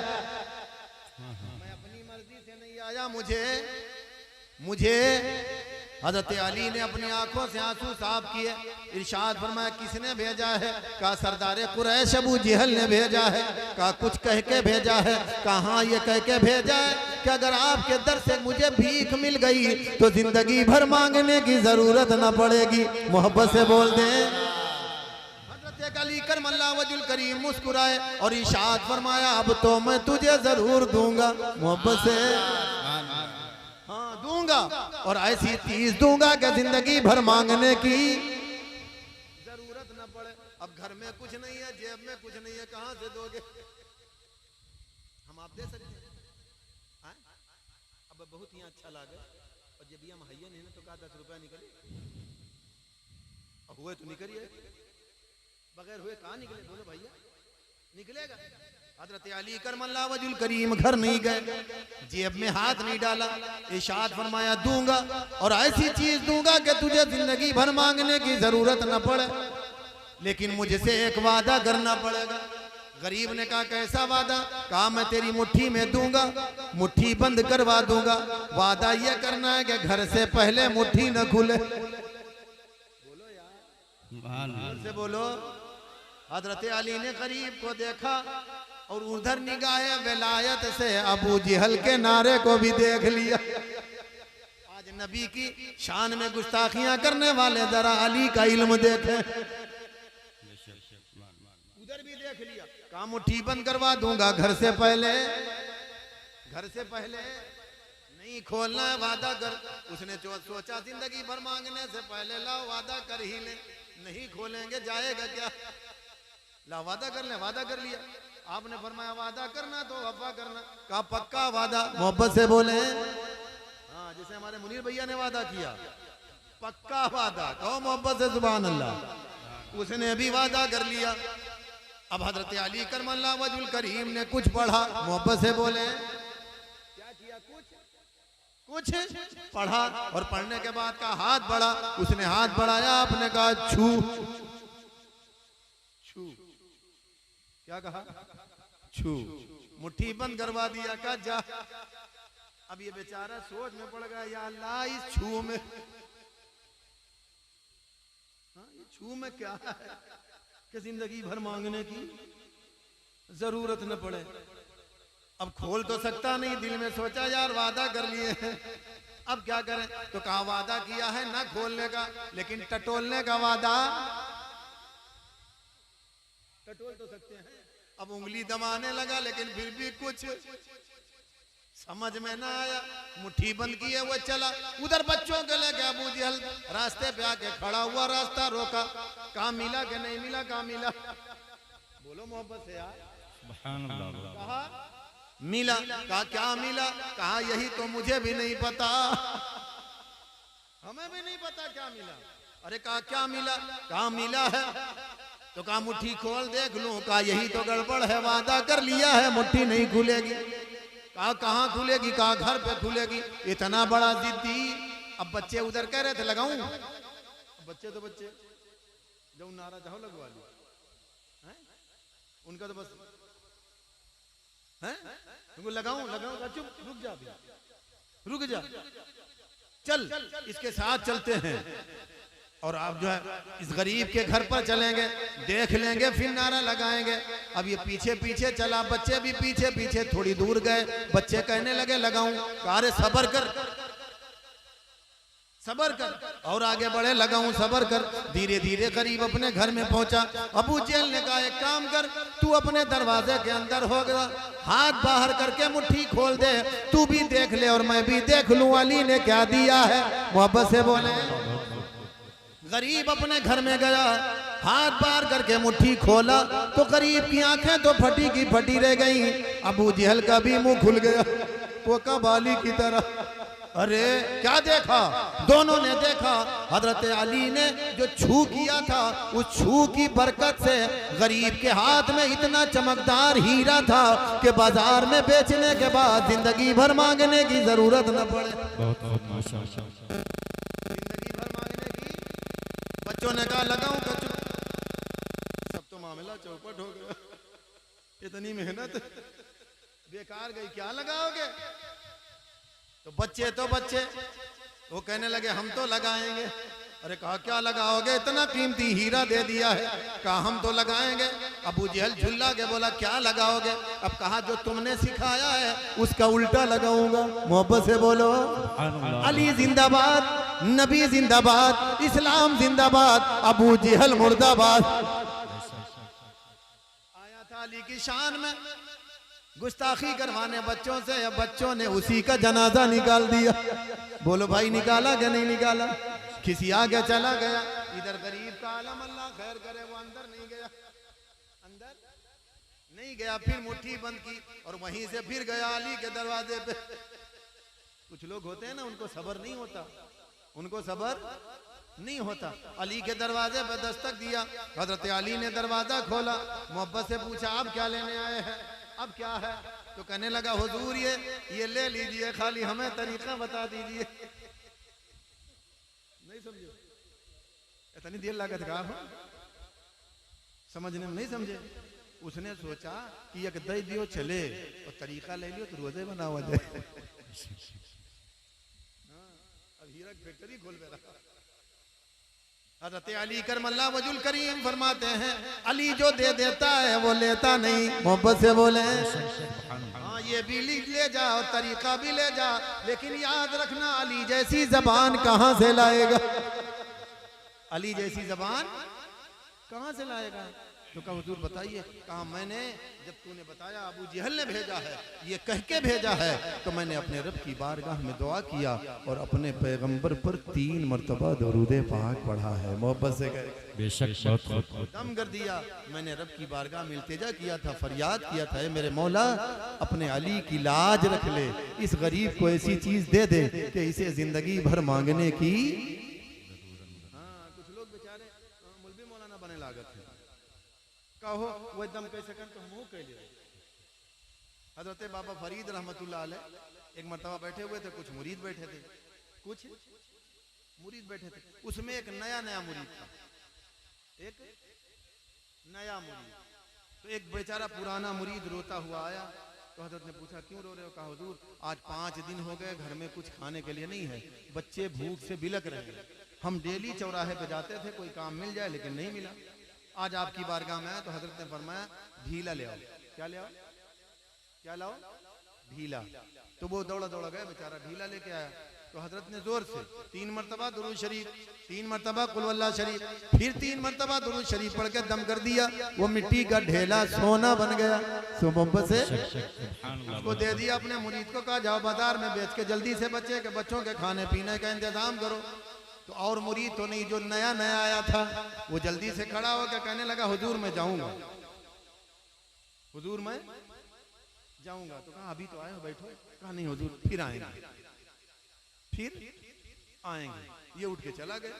मैं अपनी मर्जी से नहीं आया, मुझे हजरत अली ने अपनी आंखों से आंसू साफ किए। इरशाद फरमाया किसने भेजा है? कहा सरदार कुरैश अबू जहल ने भेजा है। कहा कुछ कह के भेजा है? कहा ये कह के भेजा है कि अगर आपके दर से मुझे भीख मिल गई तो जिंदगी भर मांगने की जरूरत न पड़ेगी। मोहब्बत से बोल दें। हजरत अली करमल्लाहु वजहुल करीम मुस्कुराए और इरशाद फरमाया अब तो मैं तुझे जरूर दूंगा। मोहब्बत से दूंगा, और ऐसी चीज दूंगा कि जिंदगी भर मांगने की जरूरत न पड़े। अब घर में कुछ नहीं है, जेब में कुछ नहीं है, कहां से दोगे? हम आप दे सकते हैं? अब बहुत ही अच्छा लगा, और जब ये मुहैया नहीं तो कहा 10 रुपया निकले, हुए तो निकलिए, बगैर हुए कहां निकले? बोलो भैया, निकलेगा। हजरत अली करमल्लाहु वजहुल करीम घर नहीं गए, जेब में हाथ नहीं डाला, इरशाद फरमाया दूंगा, और ऐसी चीज दूंगा कि तुझे जिंदगी भर मांगने की जरूरत न पड़े, लेकिन मुझसे एक वादा करना पड़ेगा। गरीब ने कहा कैसा वादा? कहा मैं तेरी मुट्ठी में दूंगा, मुट्ठी बंद करवा दूंगा, वादा यह करना है कि घर से पहले मुट्ठी न खुले। बोलो यार, से बोलो। हजरत अली ने गरीब को देखा और उधर निगाहे विलायत से अबू जहल के नारे को भी देख लिया। आज नबी की शान में गुस्ताखियां करने वाले जरा अली का इल्म देखें। उधर भी देख लिया, कहा मुट्ठी बंद करवा दूंगा, घर से पहले नहीं खोलना है, वादा कर। उसने सोचा जिंदगी भर मांगने से पहले लाओ वादा कर ही ले, नहीं खोलेंगे जाएगा क्या? ला वादा कर ले, वादा कर लिया। आपने फरमाया वादा करना तो वफा करना। कहा पक्का वादा। मोहब्बत से बोले। हाँ, जैसे हमारे मुनीर भैया ने वादा किया, पक्का वादा। कहो मोहब्बत से सुभान अल्लाह। उसने भी वादा कर लिया। अब हजरत अली करमल्लाहु वजहुल करीम ने कुछ पढ़ा। मोहब्बत से बोले क्या किया? कुछ पढ़ा, और पढ़ने के बाद का हाथ बढ़ा। उसने हाथ बढ़ाया, आपने कहा छू। क्या कहा? छू। मुट्ठी बंद करवा दिया। कहा जा। अब ये बेचारा सोच में पड़ गया, या अल्लाह इस छू में, ये छू में क्या है कि जिंदगी भर मांगने की जरूरत न पड़े। अब खोल तो सकता नहीं, दिल में सोचा यार वादा कर लिए हैं, अब क्या करें? तो कहा वादा किया है ना खोलने का, लेकिन टटोलने का वादा टटोल तो सकते हैं। अब उंगली दबाने लगा, लेकिन फिर भी कुछ समझ में ना आया। मुट्ठी बंद किए हुए चला। उधर बच्चों के लेके अबू जहल रास्ते पे आके खड़ा हुआ, रास्ता रोका। कहा मिला कि नहीं मिला? कहा मिला। बोलो मोहब्बत से यार। कहा मिला। कहा क्या मिला? कहा यही तो मुझे भी नहीं पता, हमें भी नहीं पता क्या मिला। अरे कहा क्या मिला? कहा मिला है। तो कहा मुट्ठी खोल देख लूं। कहा यही तो गड़बड़ है, वादा कर लिया है मुट्ठी नहीं खुलेगी। कहा कहाँ खुलेगी? कहा घर पे खुलेगी। इतना बड़ा जिद्दी। अब बच्चे उधर कह रहे थे लगाऊं, बच्चे तो बच्चे जो नारा चाहो लगवा लो, उनका तो बस है तुमको लगाऊं लगाऊं। चुप रुक जा, रुक जा, चल इसके साथ चलते हैं और आप जो है इस गरीब के घर पर चलेंगे, देख लेंगे, फिर नारा लगाएंगे। अब ये पीछे पीछे चला, बच्चे भी पीछे पीछे थोड़ी दूर गए। बच्चे कहने लगे लगाऊं। कहा अरे सबर कर, सबर कर, और आगे बढ़े, लगाऊं सबर कर। धीरे धीरे करीब अपने घर में पहुंचा। अबू जेल ने कहा एक काम कर, तू अपने दरवाजे के अंदर हो गया, हाथ बाहर करके मुट्ठी खोल दे, तू भी देख ले और मैं भी देख लूं अली ने क्या दिया है। मोहब्बत से बोले। गरीब अपने घर में गया, हाथ बाहर करके मुट्ठी खोला तो गरीब की आंखें तो फटी की फटी रह गई। अबू जहल का भी मुंह खुल गया, वो कबाली की तरह। अरे क्या देखा? दोनों ने देखा हजरत अली ने जो छू किया था, उस छू की बरकत से गरीब के हाथ में इतना चमकदार हीरा था कि बाजार में बेचने के बाद जिंदगी भर मांगने की जरूरत न पड़े। जिंदगी भर मांगने की। बच्चों ने कहा लगाऊं का? चुप, सब तो मामला चौपट हो गया, इतनी मेहनत बेकार गई, क्या लगाओगे? तो बच्चे वो कहने लगे हम तो लगाएंगे। अरे कहा क्या लगाओगे? इतना कीमती हीरा दे दिया है। कहा हम तो लगाएंगे। अबू जहल झुल्ला के बोला क्या लगाओगे? अब कहा जो तुमने सिखाया है उसका उल्टा लगाऊंगा। मोहब्बत से बोलो अली जिंदाबाद, नबी जिंदाबाद, इस्लाम जिंदाबाद, अबू जहल मुर्दाबाद। आया था अली की शान में गुस्ताखी करवाने बच्चों से, या बच्चों ने उसी का जनाजा निकाल दिया। बोलो भाई निकाला क्या नहीं निकाला? खिसिया के चला गया। इधर गरीब का आलम अल्लाह खैर करे, वो अंदर नहीं गया, अंदर नहीं गया। फिर मुट्ठी बंद की और वहीं से फिर गया अली के दरवाजे पे। कुछ लोग होते हैं ना, उनको सबर नहीं होता, उनको सबर नहीं होता। अली के दरवाजे पे दस्तक दिया। हजरत अली ने दरवाजा खोला, मोहब्बत से पूछा आप क्या लेने आए हैं? अब क्या है? तो कहने लगा हुजूर ये ले लीजिए, खाली हमें तरीका बता दीजिए। नहीं समझे? इतनी देर लागत का समझने में नहीं समझे। उसने सोचा कि एक दे दियो चले और तरीका ले लियो तो रोजे बनावा जाए। अब हीरा फैक्ट्री खोल बेरा। हज़रत अली करमल्ला वजुल करीम फरमाते हैं अली जो दे देता है वो लेता नहीं। मोहब्बत से बोले हाँ ये भी ले जा और तरीका भी ले जा, लेकिन याद रखना अली जैसी जबान कहाँ से लाएगा? अली जैसी जबान कहाँ से लाएगा? तो कहा हुजूर बताइए। कहा मैंने जब तूने बताया अबू जहल ने भेजा है, ये कह के भेजा है, तो मैंने अपने रब की बारगाह में दुआ किया और अपने पैगंबर पर 3 मरतबा दरूद पाक पढ़ा है। मोहब्बत से बेशक दम कर दिया। मैंने रब की बारगाह में इल्तिजा किया था, फरियाद किया था, मेरे मौला अपने अली की लाज रख ले, इस गरीब को ऐसी चीज दे दे कि इसे जिंदगी भर मांगने की। हाँ कुछ लोग बेचारे मौलवी मौलाना बने लागत है, कहो वो एकदम कह सकन तो हम कह ले। हजरत बाबा फरीद रहमतुल्लाह अलैह एक मरतबा बैठे हुए थे, कुछ मुरीद बैठे थे, कुछ मुरीद बैठे थे। उसमें एक नया मुरीद था, एक नया मुरीद। तो एक बेचारा पुराना मुरीद रोता हुआ आया। तो हजरत ने पूछा क्यों रो रहे हो? कहा हुजूर आज 5 दिन हो गए, घर में कुछ खाने के लिए नहीं है, बच्चे भूख से बिलक रहे हैं। हम डेली चौराहे पे जाते थे कोई काम मिल जाए, लेकिन नहीं मिला। आज आपकी बारगाह में आया तो हजरत ने फरमाया ढीला ले आओ। क्या ले आओ? क्या लाओ? ढीला। तो वो दौड़ा दौड़ा गया, बेचारा ढीला लेके आया। तो हजरत ने जोर से 3 मरतबा दुरूद शरीफ, 3 मरतबा कुल वल्लाह शरीफ, फिर 3 मरतबा दुरूद शरीफ पढ़ के दम कर दिया। वो मिट्टी का ढेला सोना बन गया। मोहब्बत से उसको दे दिया अपने मुरीद को। कहा जाओ बाजार में बेच के जल्दी से बच्चों के खाने पीने का इंतजाम करो। तो और मुरीद तो नहीं, जो नया आया था वो जल्दी से खड़ा होकर कहने लगा हुजूर मैं जाऊंगा, हुजूर मैं जाऊंगा। तो कहा अभी तो आए हो, बैठो। कहा नहीं हुजूर फिर आएंगे, फिर आएंगे। ये उठ के चला गया।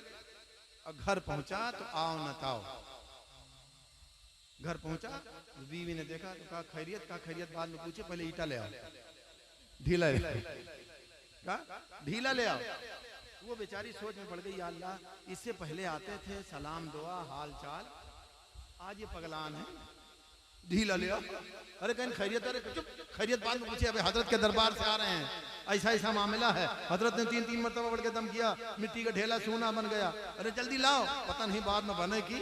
अब घर पहुंचा तो आओ न ताओ। घर पहुंचा, बीवी ने देखा तो कहा खैरियत? कहा खैरियत बाद में पूछे, पहले ईटा ले आओ, ढीला ले आओ। कहा ढीला ले आओ। वो बेचारी सोच में पड़ गई, या अल्लाह इससे पहले आते थे, सलाम दुआ हाल चाल, आज ये पगलान है, ढीला ले आओ। अरे कहीं खैरियत? अरे चुप, खैरियत बाद में पूछे। अबे हजरत के दरबार से आ रहे हैं, ऐसा ऐसा मामला है, हजरत ने 3-3 मरतबा बढ़ के दम किया, मिट्टी का ढेला सोना बन गया। अरे जल्दी लाओ, पता नहीं बाद में बने की,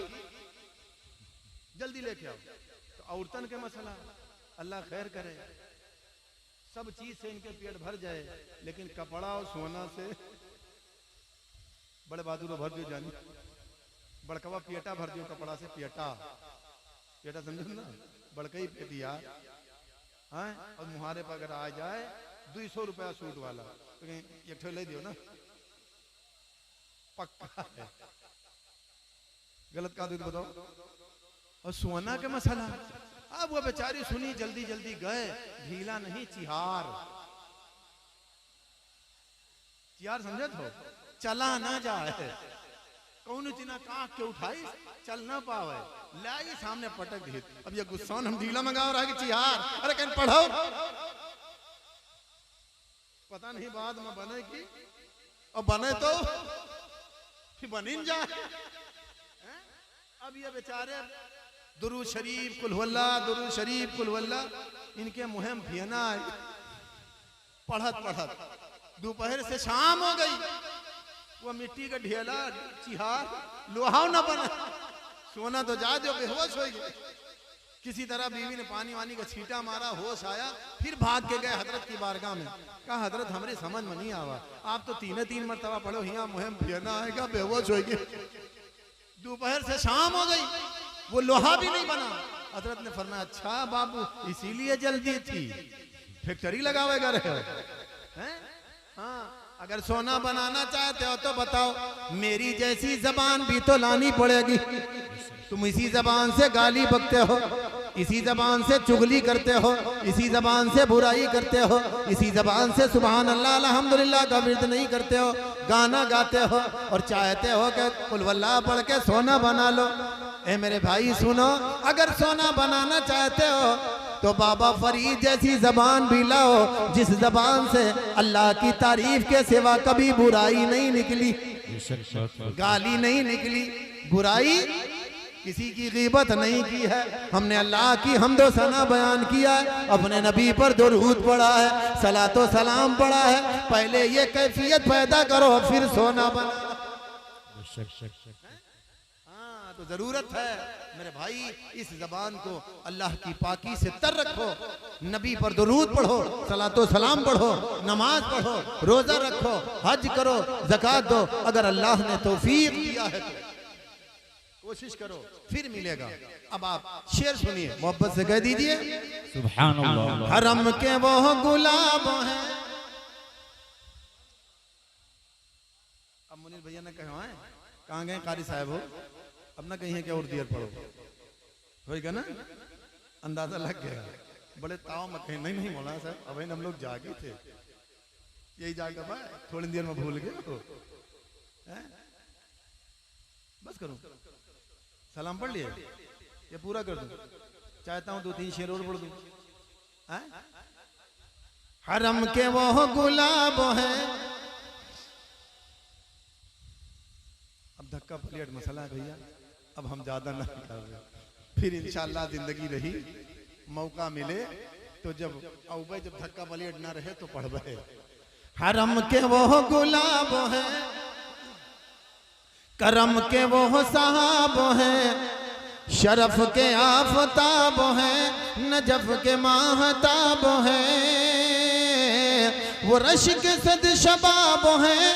जल्दी लेके आओ। तो औरतन के मसला, अल्लाह खैर करे, सब चीज से इनके पेट भर जाए, लेकिन कपड़ा और सोना से बड़े बहादुर भर दियो जानी। बड़कवा पेटा भर दियो कपड़ा से, पेटा पेटा समझो ना, बड़का ही पेट यार। हाँ, और मुहारे पर अगर आ जाए 200 रुपया सूट वाला, तो एक ठो ले दियो ना, पक्का है। गलत कहा तो बताओ। और सोना के मसला, अब वो बेचारी सुनी, जल्दी जल्दी गए, ढीला नहीं चिहार, चिहार समझे हो, चला ना जाए, कौन इतना कांख के उठाई, चल ना पावे, लाई सामने पटक दी। अब ये गुस्सा हम ढीला मंगा रहा है कि चिहार? अरे कहीं पढ़ो, पता नहीं बाद में बने की, और बने तो फिर बनी जाए। अब ये बेचारे दुरूद शरीफ कुल हुवल्ला, दुरूद शरीफ कुल हुवल्ला, इनके मुहिम भियना पढ़त पढ़त दोपहर से शाम हो गई। वो मिट्टी का ढेला चिहार लोहाव ना बना, सोना तो जा जो बेहोश हो गए। किसी तरह बीवी ने पानी वानी का छींटा मारा, होश आया, फिर भाग के गए हजरत की बारगाह में। कहा हजरत हमारे समझ में नहीं आवा, आप तो 3 मरतबा पढ़ो, यहाँ मुहिम भियना आएगा, बेहोश हो गए। दोपहर से शाम हो गई, वो लोहा भी नहीं बना। हजरत ने फरमाया अच्छा बाबू इसीलिए जल्दी थी, फैक्ट्री लगावेगा रहे हैं? हाँ, अगर सोना बनाना चाहते हो तो बताओ, मेरी जैसी जबान भी तो लानी पड़ेगी। तुम इसी जबान से गाली बकते हो, इसी जबान से चुगली करते हो, इसी जबान से बुराई करते हो, इसी जबान से सुभान अल्लाह अल्हम्दुलिल्लाह का विर्द नहीं करते हो, गाना गाते हो और चाहते हो कि कुल वल्लाह पढ़ के सोना बना लो। ए मेरे भाई सुनो, अगर सोना बनाना चाहते हो तो बाबा फरीद जैसी जबान भी लाओ, जिस जबान से अल्लाह की तारीफ के सिवा कभी बुराई नहीं निकली, गाली नहीं निकली, बुराई किसी की गीबत नहीं की है। हमने अल्लाह की हम्दो सना बयान किया है, अपने नबी पर दुरूद पढ़ा है, सलातो सलाम पढ़ा है। पहले ये कैफियत पैदा करो, फिर सोना बना। हाँ, तो जरूरत है मेरे भाई, इस जबान को अल्लाह की पाकी से तर रखो, नबी पर दुरूद पढ़ो, सलातो सलाम पढ़ो, नमाज पढ़ो, रोजा रखो, हज करो, ज़कात दो। अगर अल्लाह ने तौफीक दिया है तो कोशिश करो, फिर मिलेगा। अब आप शेर सुनिए, मोहब्बत से कह दीजिए सुभान अल्लाह। हरम के वो गुलाब हैं। अब मुनीर भैया ने कहा है, कहाँ गए कारी साहब हो, अब ना कहीं क्या और देर पढ़ो, होगा ना, अंदाजा लग गया। बड़े ताव में कहीं नहीं मौलाना साहब, अब हम लोग जागे थे, यही जागा भाई, थोड़ी देर में भूल गए हो। बस करो, सलाम पढ़ लिया, ये पूरा कर दूं, चाहता हूं 2-3 शेर और पढ़ दूं। हरम के वो गुलाब हैं। अब धक्का प्लेट मसला है भैया, अब हम ज्यादा ना कर रहे, फिर इंशाअल्लाह जिंदगी रही, मौका मिले तो जब औबे जब धक्का प्लेट ना रहे तो पढ़बे। हरम के वो गुलाब हैं, करम के वो साहब हैं, शरफ के आफताब हैं, नजफ के माहताब हैं, वो रश के सद शबाब हैं,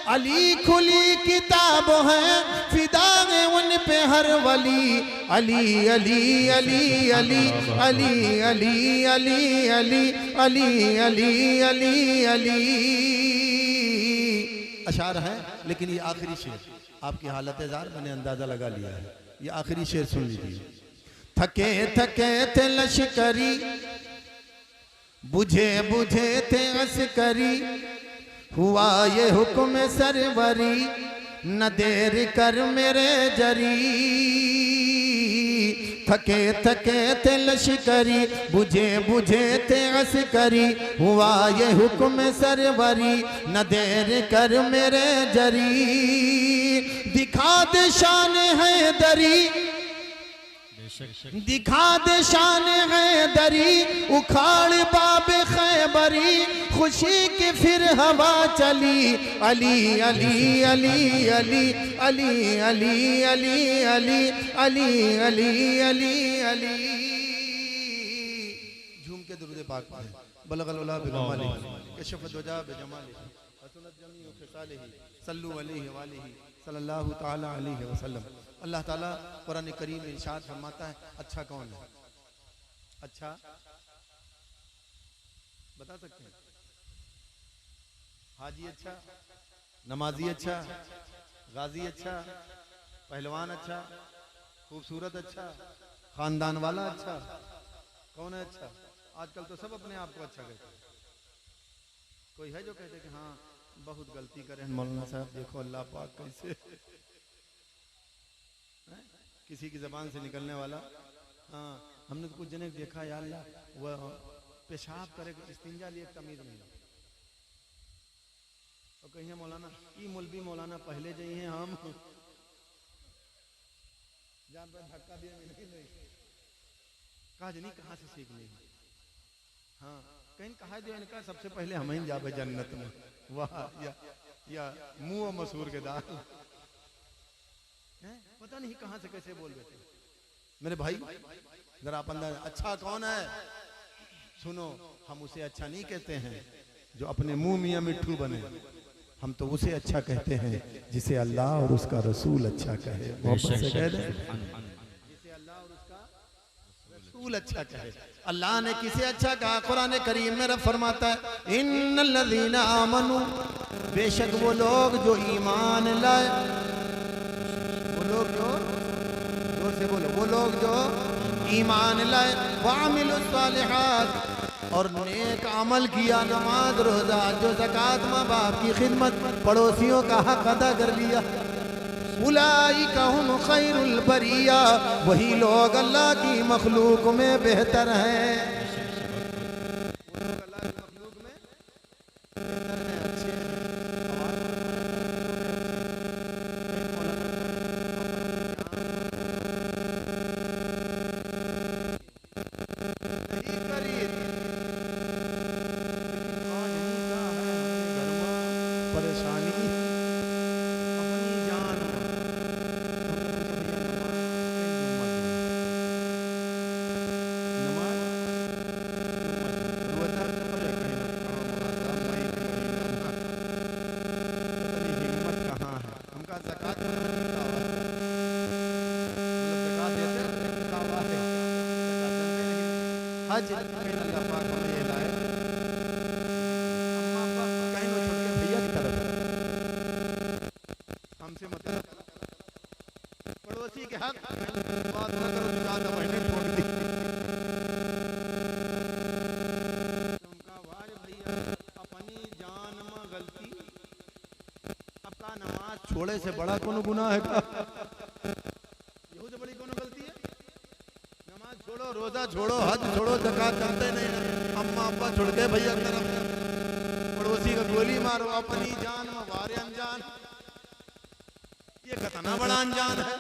अली खुली किताब हैं, फिदा है उन पे हर वली, अली अली अली अली अली अली अली अली अली अली अली अली। अशार है, लेकिन ये आखिरी शेर, आपकी हालत जार मैंने अंदाजा लगा लिया है, ये आखिरी शेर सुन लीजिए। थके थके थे लश्करी, बुझे बुझे थे अस्करी, हुआ ये हुक्म सरवरी, न देर कर मेरे जरी, थके थके थे लश्करी, बुझे बुझे थे अस्करी, हुआ ये हुक्म सरवरी, न देर कर मेरे जरी, दिखा दे शान है दरी, दिखा दे शान हैदरी, उखाड़ बाब खैबरी, खुशी की फिर हवा चली, अली अली अली अली अली अली अली अली अली अली अली अली। झूम के दुरूद पाक पढ़ें। बलगल उला बिकमाली, कशफत वजा बिजमाली, हसनत जमीउ खिसालिही, सल्लु अलैहि वालिही सल्लल्लाहु तआला अलैहि वसल्लम। अल्लाह ताला कुरान करीम में इरशाद फरमाता है, अच्छा कौन है? अच्छा बता सकते हैं? हाजी अच्छा, नमाजी अच्छा, गाजी अच्छा, पहलवान अच्छा, खूबसूरत अच्छा, खानदान वाला अच्छा, कौन है अच्छा? आजकल तो सब अपने आप को अच्छा कहते हैं। कोई है जो कहते कि हाँ बहुत गलती करे मौलाना साहब, देखो अल्लाह पाक कैसे, किसी की जबान से निकलने वाला, हाँ हमने तो कुछ जने देखा यार अल्लाह, वह पेशाब करे इस्तिंजा लिए तमीज नहीं, और कहीं मौलाना ई मौलवी मौलाना पहले जाइए हम जान पर धक्का दिया नहीं कहा नहीं, कहाँ से सीख ली? हाँ कहीं कहा जो इनका सबसे पहले हम ही जावे जन्नत में, वाह या मुंह मसूर के दाल है, पता नहीं कहां से कैसे बोल देते। मेरे भाई जरा आप अंदर, अच्छा कौन है? सुनो, हम उसे अच्छा नहीं कहते हैं जो अपने मुंह मियां मिट्ठू बने, हम तो उसे अच्छा कहते हैं जिसे अल्लाह और उसका रसूल अच्छा कहे। मोहब्बत से कह दे, जिसे अल्लाह और उसका रसूल अच्छा कहे। अल्लाह ने किसे अच्छा कहा? कुरान करीम में रब फरमाता है, इन्नल्लज़ीना आमनू, बेशक वो लोग जो ईमान लाए, वो लोग जो, जोर से बोलो, वो लोग जो ईमान लाए, वामिलुस सालिहात, और नेक अमल किया, नमाज रोजा जो ज़कात, माँ बाप की खिदमत, पड़ोसियों का हक अदा कर लिया, उलाइका हुम खैरुल बरिया, वही लोग अल्लाह की मखलूक में बेहतर हैं। हज अल्लाह पाक हमें ये लाए, अम्मा अब्बा कहीं वो छोड़ के भैया की तरफ हमसे मतलब, पड़ोसी के हक बात ना करो, जुगाड़ महीने ठोक दी, तुमका वारे भैया अपनी जान में गलती, आपका नमाज छोड़े से बड़ा कौन गुनाह है का? यहू से बड़ी कौन गलती है? नमाज छोड़ो, रोजा छोड़ो, हज छोड़ो, ज़कात जानते नहीं, अम्मा अब्बा छोड़ के भैया की तरफ, पड़ोसी का गोली मारो, अपनी जान में वारे अनजान, ये कितना बड़ा अनजान है?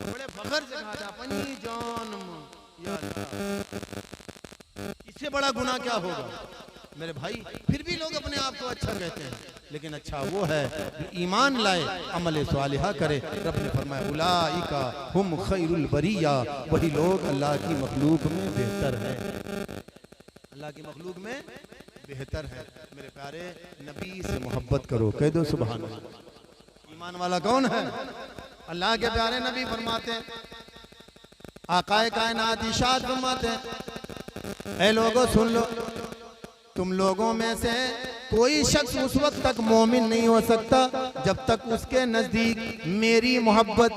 बड़े फखर से कहा था अपनी जान में, या इससे बड़ा गुनाह क्या होगा? मेरे भाई फिर भी लोग अपने आप को अच्छा कहते हैं, लेकिन अच्छा वो है जो ईमान लाए, अमल सालिहा करे। रब ने फरमाया, उलाइका हुम खैरुल बरिया, वही लोग अल्लाह की मखलूक में बेहतर है, अल्लाह की मखलूक में बेहतर है। मेरे प्यारे नबी से मोहब्बत करो, कह दो सुभान अल्लाह। ईमान वाला कौन है? अल्लाह के प्यारे नबी फरमाते हैं, आकाए कायनात इरशाद फरमाते हैं, ऐ लोगों सुन लो, तुम लोगों में से कोई शख्स उस वक्त तक मोमिन नहीं हो सकता जब तक उसके नजदीक मेरी मोहब्बत,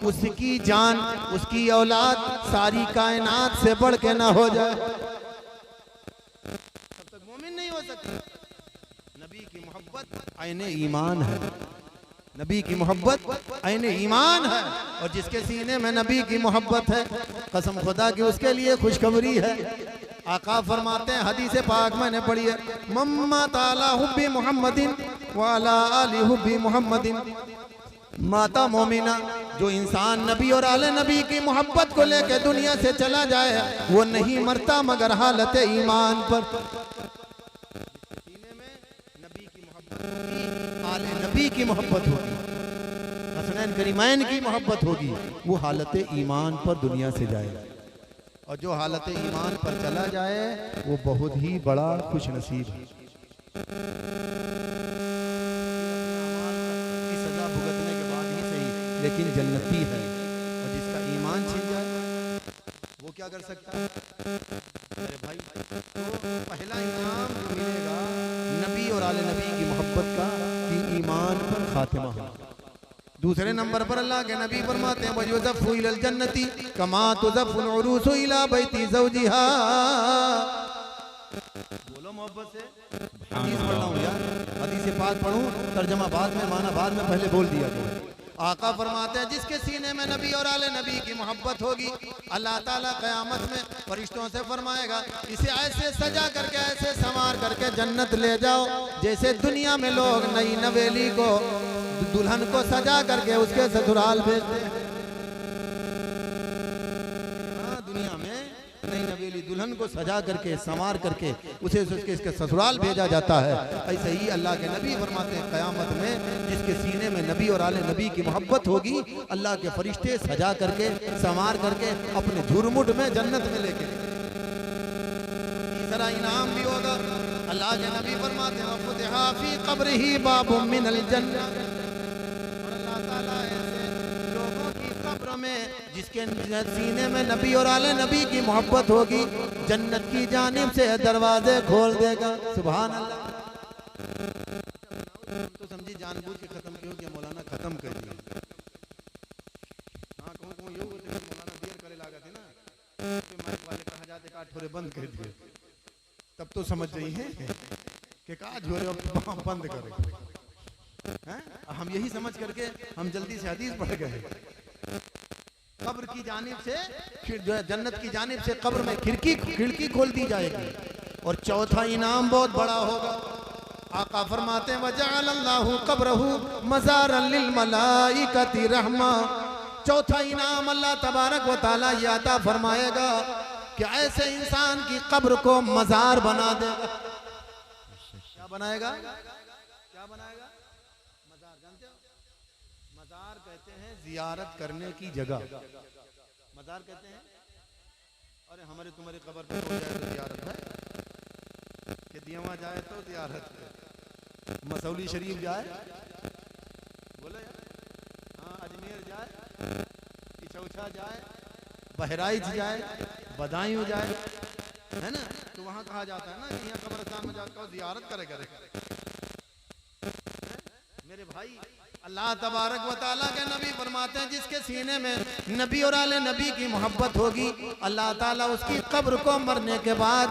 उसकी जान, उसकी औलाद सारी कायनात से बढ़ के ना हो जाए, तब तक मोमिन नहीं हो सकता। नबी की मोहब्बत आईने ईमान है, नबी की मोहब्बत आईने ईमान है। और जिसके सीने में नबी की मोहब्बत है, कसम खुदा की उसके लिए खुशखबरी है। आका फरमाते हैं, हदीस पाक मैंने पढ़ी है, मम्मा ताला हुब्बी मुहम्मदिन वाला आली हुब्बी मुहम्मदिन, माता मोमिना, जो इंसान नबी और आले नबी की मोहब्बत को लेकर दुनिया से चला जाए वो नहीं मरता मगर हालत ईमान पर। सीने में नबी की मोहब्बत होगी, आले नबी की मोहब्बत होगी, हसनैन करीमैन की मोहब्बत होगी, वो हालत ईमान पर दुनिया से जाएगा। और जो हालत ईमान पर चला जाए वो बहुत ही बड़ा खुश नसीब है। सजा भुगतने के बाद ही सही, लेकिन जन्नती है। और जिसका ईमान छिन जाए वो क्या कर सकता है? अरे भाई, तो पहला इनाम जो मिलेगा नबी और आले नबी की मोहब्बत का कि ईमान पर खातिमा हो। दूसरे नंबर पर अल्लाह के नबी फरमाते हैं, वयुज़फ़ु इलल जन्नती कमा तुज़फ़ुल उरूसु इला बैति ज़ौजिहा। बोलो मोहब्बत से। हदीस पढ़ रहा हूँ यार, हदीस पाक पढ़ूं, तर्जमा बाद में, माना बाद में, पहले बोल दिया गया। आका फरमाते हैं, जिसके सीने में नबी और आले नबी की मोहब्बत होगी, अल्लाह ताला क़यामत में फरिश्तों से फरमाएगा, इसे ऐसे सजा करके, ऐसे संवार करके जन्नत ले जाओ जैसे दुनिया में लोग नई नवेली को, दुल्हन को सजा करके उसके ससुराल भेजते हैं। दुनिया में नई नवेली दुल्हन को सजा करके, संवार करके उसे उसके इसके ससुराल भेजा जाता है। ऐसे ही अल्लाह के नबी फरमाते हैं, क़यामत में जिसके सीने में नबी और आले नबी की मोहब्बत होगी, अल्लाह के फरिश्ते सजा करके, संवार करके अपने झुरमुट में जन्नत में लेके। तीसरा इनाम भी होगा, अल्लाह के नबी फरमाते हैं, वफ़ुतिहा फ़ी क़ब्रिही बाबुम मिनल जन्नह। लोगों की कब्र में जिसके सीने में नबी और आले नबी की मोहब्बत होगी, जन्नत की जानिब से दरवाजे खोल देगा। सुभान अल्लाह। तो समझी जानबूझ के खत्म क्यों किया मौलाना, खत्म कर दिया। हाँ, कहूँ योग मौलाना देर करे लागा थे ना, तो माइक वाले कहा जाते काट थोड़े बंद कर दिए, तब तो समझ रही है कि का झोरे बंद करे। हम यही समझ करके हम जल्दी से हदीस पढ़ गए। कब्र की जानिब से, फिर जो है जन्नत की जानिब से कब्र में खिड़की खोल दी जाएगी। और चौथा इनाम बहुत बड़ा होगा। आका फरमाते हैं, वजअलल्लाहु कब्रहु मज़ारन लिल मलाइकति रहमा। चौथा इनाम अल्लाह तबारक व तआला ये अता फरमाएगा कि ऐसे इंसान की कब्र को मज़ार बना देगा। क्या बनाएगा? क्या बनाएगा? मज़ार जानते हो? मज़ार कहते हैं जियारत करने की जगह, मज़ार कहते हैं। अरे हमारे तुम्हारी कब्र पे हो जाए तो जियारत है, कि दियावा जाए तो जियारत है, मसौली शरीफ जाए, बोले यार, हाँ, अजमेर जाए, इचौछा जाए, बहराइच जाए, बदायूं जाए, है ना, तो वहाँ कहा जाता है ना कि यहाँ कब्रिस्तान में जाकर जियारत करे। मेरे भाई, अल्लाह तबारक व तआला के नबी फरमाते हैं, जिसके सीने में नबी और आले नबी की मोहब्बत होगी, अल्लाह ताला उसकी कब्र को मरने के बाद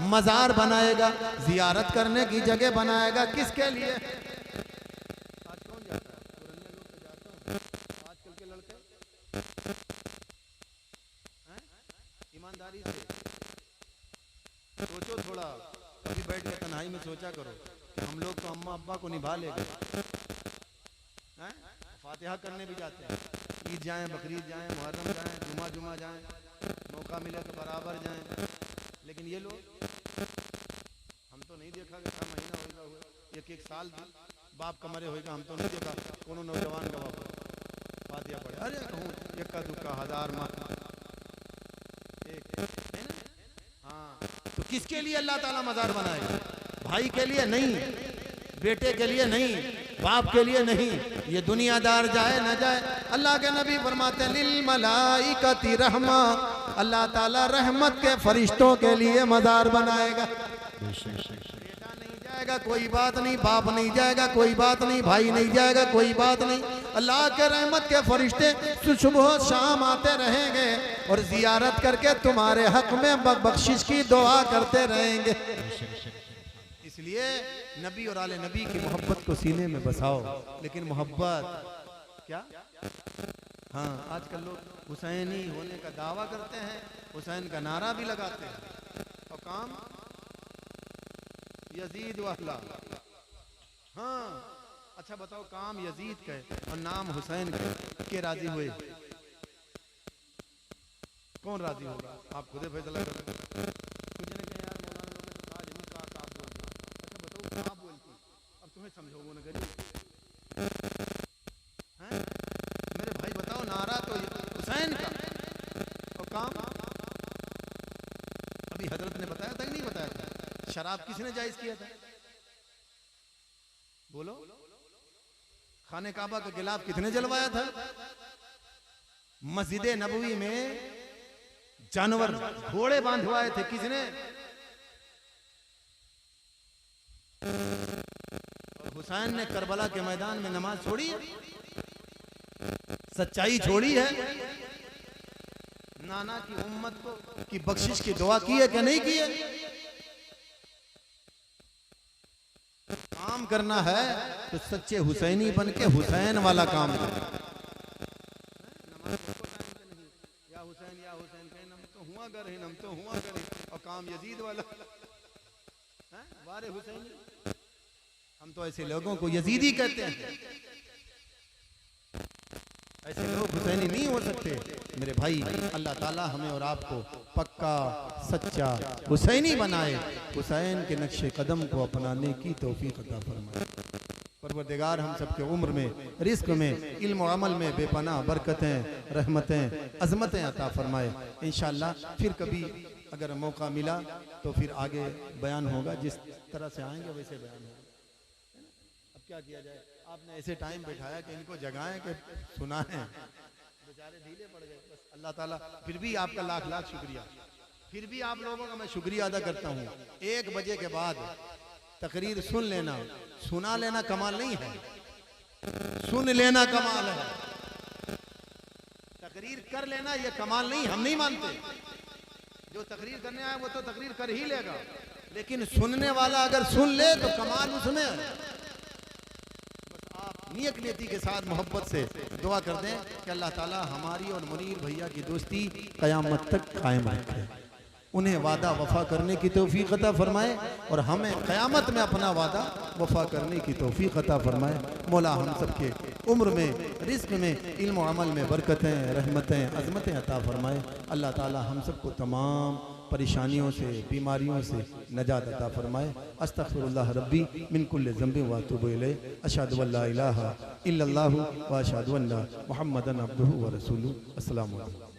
मज़ार बनाएगा, जियारत करने की जगह बनाएगा। किसके लिए? आज कौन जाता है? पुराने लोग तो जाते हैं, आजकल के लड़के हैं? ईमानदारी से सोचो थोड़ा, कभी बैठ के तन्हाई में सोचा करो कि हम लोग तो अम्मा अब्बा को निभा ले गए, फातिहा करने भी जाते हैं, ईद जाएं, बकरीद जाएं, मुहर्रम जाएं, जुमा जाएं, मौका मिले तो बराबर जाएं। लेकिन ये लोग, हम तो नहीं देखा कि 6 महीना होगा हुए, एक साल बाप कमरे होगा, हम तो नहीं देखा कोनो नौजवान का बाप फातिहा पढ़े। अरे कहूँ इक्का दुक्का, हजार माह एक, हाँ। तो किसके लिए अल्लाह ताला मज़ार बनाएगा? भाई के लिए नहीं, बेटे के लिए नहीं, बाप के लिए नहीं, ये दुनियादार जाए न जाए। अल्लाह के नबी फरमाते हैं, लिल मलाइकति रहमा, अल्लाह ताला रहमत के फरिश्तों के लिए मज़ार बनाएगा। बेटा नहीं जाए जाएगा कोई बात नहीं, बाप नहीं जाएगा कोई बात नहीं, भाई नहीं जाएगा कोई बात नहीं। अल्लाह के रहमत के फरिश्ते सुबह शाम आते रहेंगे और जियारत करके तुम्हारे हक में बख्शिश की दुआ करते रहेंगे। इसलिए नबी और आले नबी की मोहब्बत को सीने में बसाओ। लेकिन मोहब्बत क्या, हाँ आजकल लोग हुसैनी होने का दावा करते हैं, हुसैन का नारा भी लगाते हैं और काम यजीद वाला। हाँ अच्छा बताओ, काम यजीद का और नाम हुसैन का, के राजी हुए? कौन राजी होगा? आप खुदे फैसला करो। कुछ ने कहा यार मौलाना लोगों ने कहा जमीन का आप बोलती। अच्छा बताओ आप बोलती, अब तुम्हें समझोगे ना गरीब हैं? मेरे भाई बताओ, नारा तो हुसैन का और काम अभी हजरत ने बताया था कि नहीं बताया था? शराब किसने जायज किया था? बोलो। खाने काबा का गिलाफ किसने जलवाया था? मस्जिद नबवी में जानवर घोड़े बांधवाए थे किसने? हुसैन ने करबला के मैदान में नमाज छोड़ी है, सच्चाई छोड़ी है, नाना की उम्मत को की बख्शिश की दुआ की है कि नहीं की है? काम करना है तो सच्चे हुसैनी बन के हुसैन वाला काम करो। या हुसैन कहें हम तो हुआ कर हम तो हुआ करें और काम यजीद वाला है। वारे हुसैनी, हम तो ऐसे लोगों को यजीदी कहते हैं। ऐसे लोग हुसैनी नहीं हो सकते मेरे भाई। अल्लाह ताला हमें और आपको पक्का सच्चा हुसैनी बनाए, हुसैन के नक्शे कदम को अपनाने की तौफीक अता फरमाए। परवरदिगार हम सबके उम्र में, रिस्क में, इल्म और अमल में बेपनाह बरकतें, रहमतें, अजमतें अता फरमाए। इंशाअल्लाह फिर कभी अगर मौका मिला तो फिर आगे बयान होगा, जिस तरह से आएंगे वैसे बयान होगा। अब क्या किया जाए, आपने ऐसे टाइम बैठाया कि इनको जगाएं कि सुनाएं, बेचारे ढीले पड़ गए। बस अल्लाह ताला, फिर भी आपका लाख लाख शुक्रिया, फिर भी आप लोगों का मैं शुक्रिया अदा करता हूँ। 1 बजे के बाद तकरीर सुन लेना, सुना लेना कमाल नहीं है, सुन लेना कमाल है। तकरीर कर लेना ये कमाल नहीं, हम नहीं मानते। जो तकरीर करने आए वो तो तकरीर कर ही लेगा, लेकिन सुनने वाला अगर सुन ले तो कमाल उसमें है। नियत नियति के साथ मोहब्बत से दुआ कर दें कि अल्लाह ताला हमारी और मुनीर भैया की दोस्ती क़यामत तक कायम रखे, उन्हें वादा वफा करने की तौफीक अता फरमाए और हमें क़यामत में अपना वादा वफा करने की तौफीक अता फरमाए। मौला हम सबके उम्र में, रिस्क में, इल्म और अमल में बरकतें, रहमतें, अज़मतें अता फरमाए। अल्लाह ताला हम सबको तमाम परेशानियों से, बीमारियों से नजात अता फरमाए। अस्तग़फिरुल्लाह रब्बी मिन कुल्लि ज़ंबिन व अतूबु इलैहि। अशहदु अल्ला इलाहा इल्लल्लाहु व अशहदु अन्ना मुहम्मदन अब्दुहु व रसूलुहु। अस्सलामु अलैकुम।